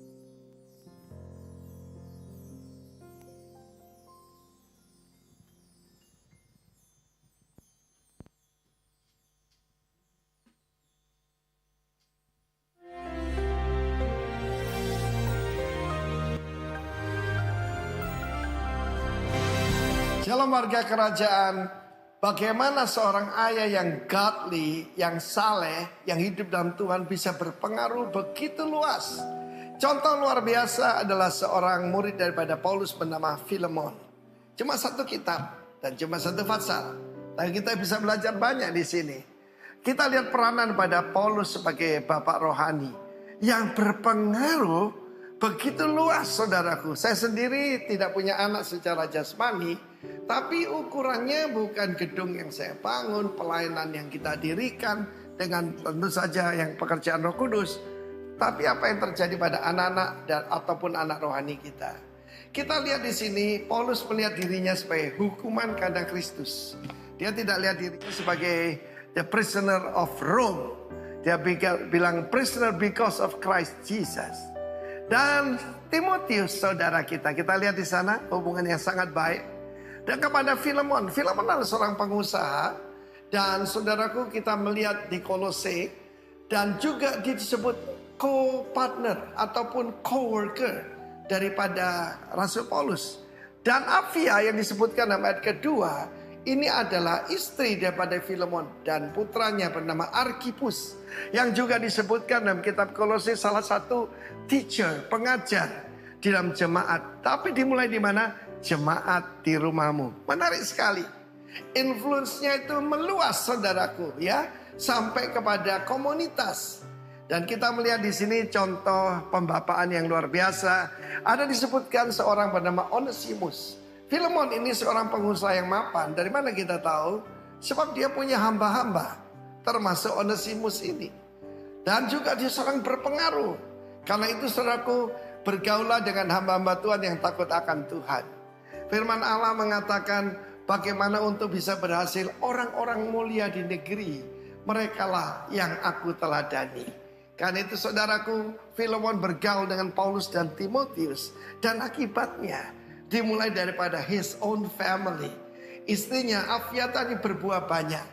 Shalom warga kerajaan, bagaimana seorang ayah yang godly, yang saleh, yang hidup dalam Tuhan bisa berpengaruh begitu luas. Contoh luar biasa adalah seorang murid daripada Paulus bernama Filemon. Cuma satu kitab dan cuma satu pasal. Tapi kita bisa belajar banyak di sini. Kita lihat peranan pada Paulus sebagai bapak rohani yang berpengaruh begitu luas saudaraku. Saya sendiri tidak punya anak secara jasmani, tapi ukurannya bukan gedung yang saya bangun, pelayanan yang kita dirikan dengan tentu saja yang pekerjaan Roh Kudus. Tapi apa yang terjadi pada anak-anak dan ataupun anak rohani kita. Kita lihat di sini Paulus melihat dirinya sebagai hukuman karena Kristus. Dia tidak lihat dirinya sebagai the prisoner of Rome. Dia bilang prisoner because of Christ Jesus. Dan Timotius saudara kita lihat di sana hubungan yang sangat baik. Dan kepada Filemon adalah seorang pengusaha. Dan saudaraku kita melihat di Kolose. Dan juga disebut co-partner ataupun co-worker daripada Rasul Paulus. Dan Apphia yang disebutkan dalam ayat kedua. Ini adalah istri daripada Filemon dan putranya bernama Archippus. Yang juga disebutkan dalam kitab Kolose salah satu teacher, pengajar di dalam jemaat. Tapi dimulai di mana? Jemaat di rumahmu. Menarik sekali. Influence-nya itu meluas saudaraku ya. Sampai kepada komunitas. Dan kita melihat di sini contoh pembapaan yang luar biasa. Ada disebutkan seorang bernama Onesimus. Filemon ini seorang pengusaha yang mapan. Dari mana kita tahu? Sebab dia punya hamba-hamba. Termasuk Onesimus ini. Dan juga dia seorang berpengaruh. Karena itu saudaraku, bergaulah dengan hamba-hamba Tuhan yang takut akan Tuhan. Firman Allah mengatakan bagaimana untuk bisa berhasil orang-orang mulia di negeri. Merekalah yang aku teladani. Karena itu saudaraku, Filemon bergaul dengan Paulus dan Timotius. Dan akibatnya dimulai daripada his own family. Istrinya Apphia tadi berbuah banyak.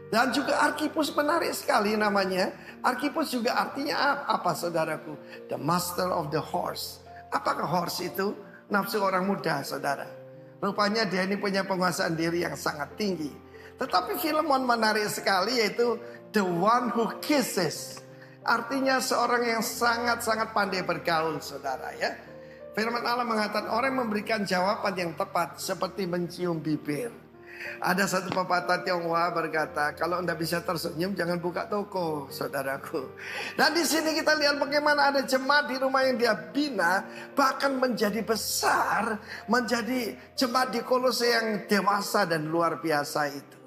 Dan juga Archippus menarik sekali namanya. Archippus juga artinya apa saudaraku? The master of the horse. Apakah horse itu? Nafsu orang muda, saudara. Rupanya dia ini punya penguasaan diri yang sangat tinggi. Tetapi Filemon menarik sekali, yaitu the one who kisses. Artinya seorang yang sangat-sangat pandai bergaul, saudara ya. Firman Allah mengatakan orang yang memberikan jawaban yang tepat seperti mencium bibir. Ada satu pepatah Tionghoa berkata, kalau Anda bisa tersenyum jangan buka toko, saudaraku. Dan di sini kita lihat bagaimana ada jemaat di rumah yang dia bina, bahkan menjadi besar, menjadi jemaat di Kolose yang dewasa dan luar biasa itu.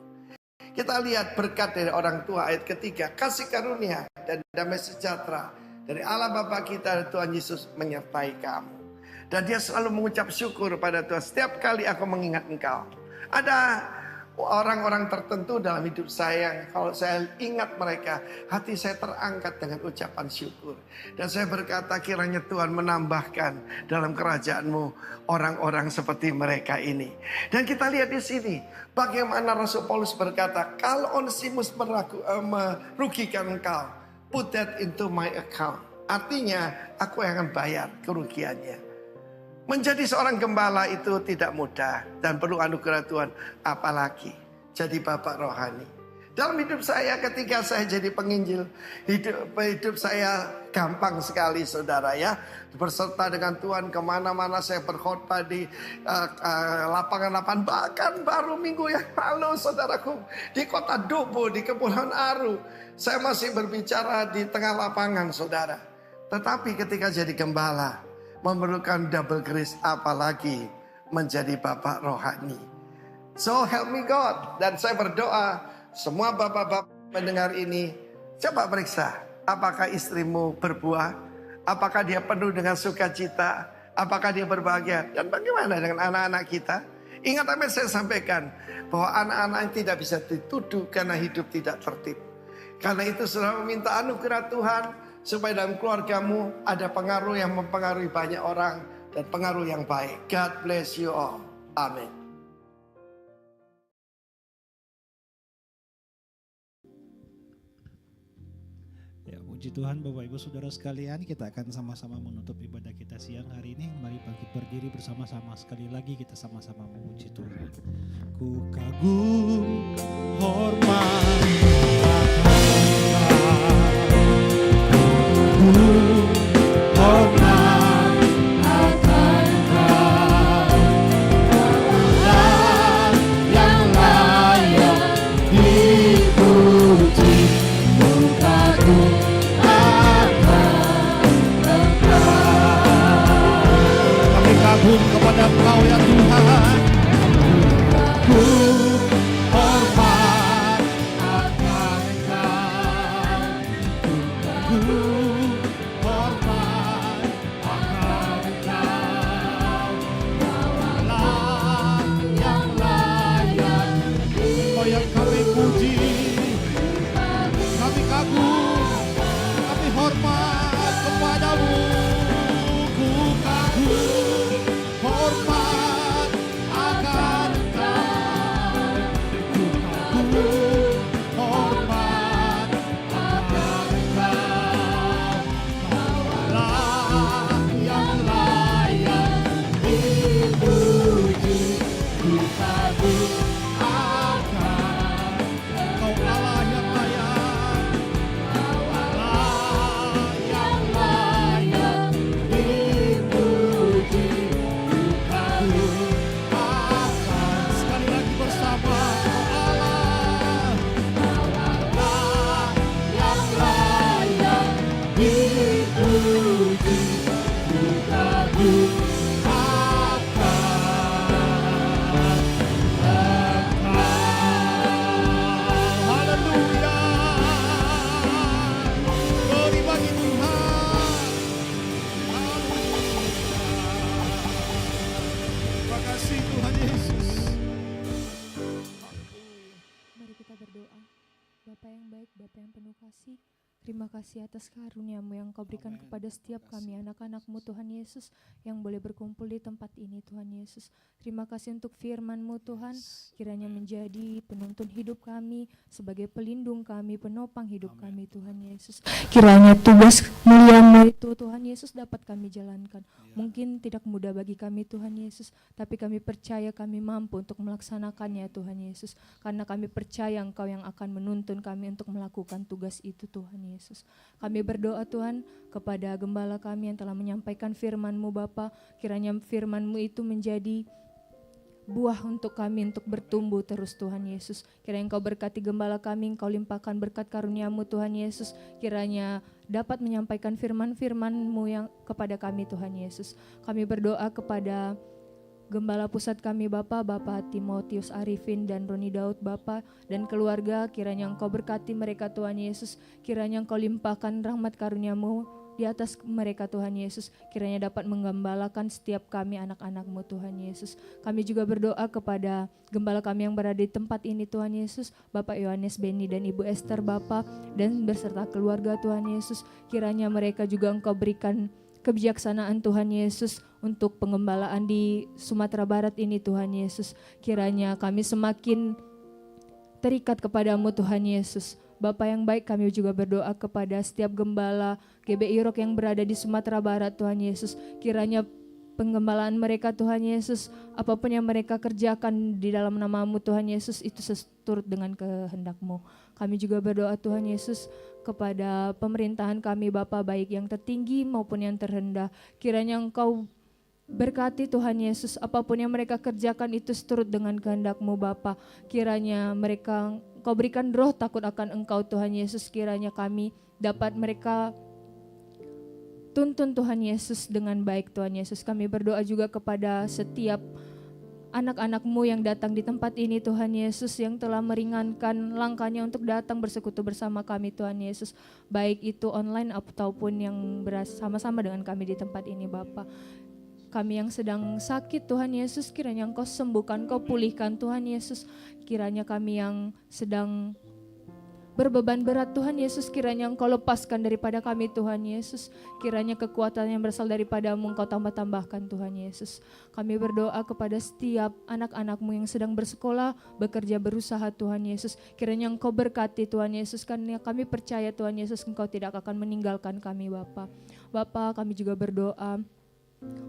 Kita lihat berkat dari orang tua ayat ketiga, kasih karunia dan damai sejahtera dari Allah Bapa kita Tuhan Yesus menyertai kamu. Dan dia selalu mengucap syukur pada Tuhan setiap kali aku mengingat engkau. Ada orang-orang tertentu dalam hidup saya, kalau saya ingat mereka, hati saya terangkat dengan ucapan syukur. Dan saya berkata, kiranya Tuhan menambahkan dalam kerajaan-Mu orang-orang seperti mereka ini. Dan kita lihat di sini, bagaimana Rasul Paulus berkata, kalau Onesimus merugikan engkau, put that into my account. Artinya, aku yang akan bayar kerugiannya. Menjadi seorang gembala itu tidak mudah dan perlu anugerah Tuhan, apalagi jadi bapak rohani. Dalam hidup saya ketika saya jadi penginjil, hidup saya gampang sekali, saudara ya. Berserta dengan Tuhan kemana-mana, saya berkhotbah di lapangan-lapangan, bahkan baru minggu yang lalu, saudaraku, di kota Dobo, di Kepulauan Aru, saya masih berbicara di tengah lapangan, saudara. Tetapi ketika jadi gembala, memerlukan double grace, apalagi menjadi bapak rohani. So help me God. Dan saya berdoa, semua bapak-bapak mendengar ini, coba periksa, apakah istrimu berbuah? Apakah dia penuh dengan sukacita? Apakah dia berbahagia? Dan bagaimana dengan anak-anak kita? Ingat apa yang saya sampaikan, bahwa anak-anak yang tidak bisa dituduh karena hidup tidak tertib. Karena itu saudara meminta anugerah Tuhan, supaya dalam keluargamu ada pengaruh yang mempengaruhi banyak orang dan pengaruh yang baik. God bless you all. Amin. Ya, puji Tuhan Bapak Ibu Saudara sekalian, kita akan sama-sama menutup ibadah kita siang hari ini. Mari bangkit berdiri bersama-sama, sekali lagi kita sama-sama memuji Tuhan. Ku kagum, hormat, hormat akan Kau, Allah yang layak dipuji. Ku kagum akan Engkau. Kami kagum kepada Engkau ya Tuhan. Ku hormat akan Engkau. Ku kagum hormat akan Engkau. Kau Allah yang layak Kau yang kami puji, kami kagum, kami hormat kepadamu. Ku kagum hormat akan Engkau. Ku kagum hormat akan Engkau. Kau Allah yang layak dipuji. Ku kagum akan Kau Allah yang layak. Kau Allah yang layak dipuji. Ku kagum akan. Sekali lagi bersama, Kau Allah yang layak dipuji. Ku kagum akan Engkau. Haleluya. Glory bagi Tuhan. Haleluya. Terima kasih Tuhan Yesus. Mari kita berdoa. Bapa yang baik, Bapa yang penuh kasih, terima kasih atas karunia-Mu yang Kau berikan kepada setiap kami anak-anak-Mu Tuhan Yesus yang boleh berkumpul di tempat ini Tuhan Yesus. Terima kasih untuk firman-Mu Tuhan, kiranya menjadi penuntun hidup kami, sebagai pelindung kami, penopang hidup kami Tuhan Yesus. Kiranya tugas mulia-Mu itu Tuhan Yesus dapat kami jalankan Mungkin tidak mudah bagi kami Tuhan Yesus, tapi kami percaya kami mampu untuk melaksanakannya Tuhan Yesus. Karena kami percaya Engkau yang akan menuntun kami untuk melakukan tugas itu Tuhan Yesus. Kami berdoa Tuhan kepada gembala kami yang telah menyampaikan firman-Mu Bapa, kiranya firman-Mu itu menjadi buah untuk kami untuk bertumbuh terus Tuhan Yesus. Kiranya Engkau berkati gembala kami, Engkau limpahkan berkat karunia-Mu Tuhan Yesus. Kiranya dapat menyampaikan firman-firman-Mu yang kepada kami Tuhan Yesus. Kami berdoa kepada gembala pusat kami Bapak Timotius Arifin dan Roni Daud Bapak dan keluarga. Kiranya Engkau berkati mereka Tuhan Yesus. Kiranya Engkau limpahkan rahmat karunia-Mu di atas mereka Tuhan Yesus, kiranya dapat menggembalakan setiap kami anak-anak-Mu Tuhan Yesus. Kami juga berdoa kepada gembala kami yang berada di tempat ini Tuhan Yesus, Bapak Yohanes Beni dan Ibu Esther Bapak dan beserta keluarga Tuhan Yesus. Kiranya mereka juga Engkau berikan kebijaksanaan Tuhan Yesus untuk pengembalaan di Sumatera Barat ini Tuhan Yesus. Kiranya kami semakin terikat kepadamu Tuhan Yesus. Bapa yang baik, kami juga berdoa kepada setiap gembala GBI Rock yang berada di Sumatera Barat Tuhan Yesus. Kiranya penggembalaan mereka Tuhan Yesus, apapun yang mereka kerjakan di dalam nama-Mu Tuhan Yesus, itu seturut dengan kehendak-Mu. Kami juga berdoa Tuhan Yesus kepada pemerintahan kami Bapa, baik yang tertinggi maupun yang terendah. Kiranya Engkau berkati Tuhan Yesus, apapun yang mereka kerjakan itu seturut dengan kehendak-Mu Bapa. Kiranya mereka Engkau berikan roh takut akan Engkau Tuhan Yesus. Kiranya kami dapat mereka tuntun Tuhan Yesus dengan baik Tuhan Yesus. Kami berdoa juga kepada setiap anak-anak-Mu yang datang di tempat ini Tuhan Yesus, yang telah meringankan langkahnya untuk datang bersekutu bersama kami Tuhan Yesus, baik itu online ataupun yang bersama-sama dengan kami di tempat ini Bapa. Kami yang sedang sakit Tuhan Yesus, kiranya Engkau sembuhkan, Engkau pulihkan Tuhan Yesus. Kiranya kami yang sedang berbeban berat Tuhan Yesus, kiranya Engkau lepaskan daripada kami Tuhan Yesus. Kiranya kekuatan yang berasal daripada-Mu Engkau tambah-tambahkan Tuhan Yesus. Kami berdoa kepada setiap anak-anak-Mu yang sedang bersekolah, bekerja, berusaha Tuhan Yesus. Kiranya Engkau berkati Tuhan Yesus, karena kami percaya Tuhan Yesus Engkau tidak akan meninggalkan kami Bapa. Bapa, kami juga berdoa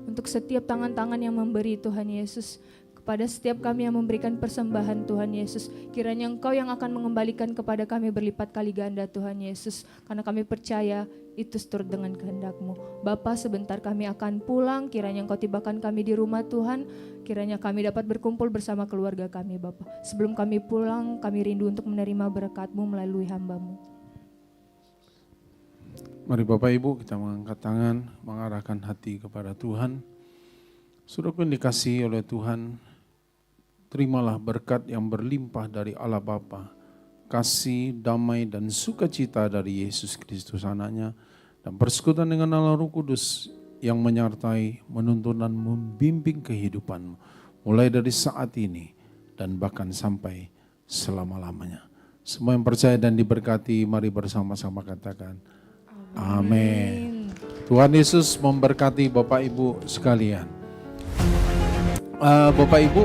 untuk setiap tangan-tangan yang memberi Tuhan Yesus, kepada setiap kami yang memberikan persembahan Tuhan Yesus, kiranya Engkau yang akan mengembalikan kepada kami berlipat kali ganda Tuhan Yesus, karena kami percaya itu seturut dengan kehendak-Mu. Bapa, sebentar kami akan pulang, kiranya Engkau tibakan kami di rumah Tuhan, kiranya kami dapat berkumpul bersama keluarga kami Bapa. Sebelum kami pulang, kami rindu untuk menerima berkat-Mu melalui hamba-Mu. Mari Bapak Ibu kita mengangkat tangan, mengarahkan hati kepada Tuhan. Saudara yang dikasihi oleh Tuhan, terimalah berkat yang berlimpah dari Allah Bapa, kasih, damai dan sukacita dari Yesus Kristus anaknya, dan persekutuan dengan Allah Roh Kudus yang menyertai, menuntun dan membimbing kehidupanmu, mulai dari saat ini dan bahkan sampai selama-lamanya. Semua yang percaya dan diberkati, mari bersama-sama katakan, amin. Tuhan Yesus memberkati Bapak Ibu sekalian. Bapak Ibu,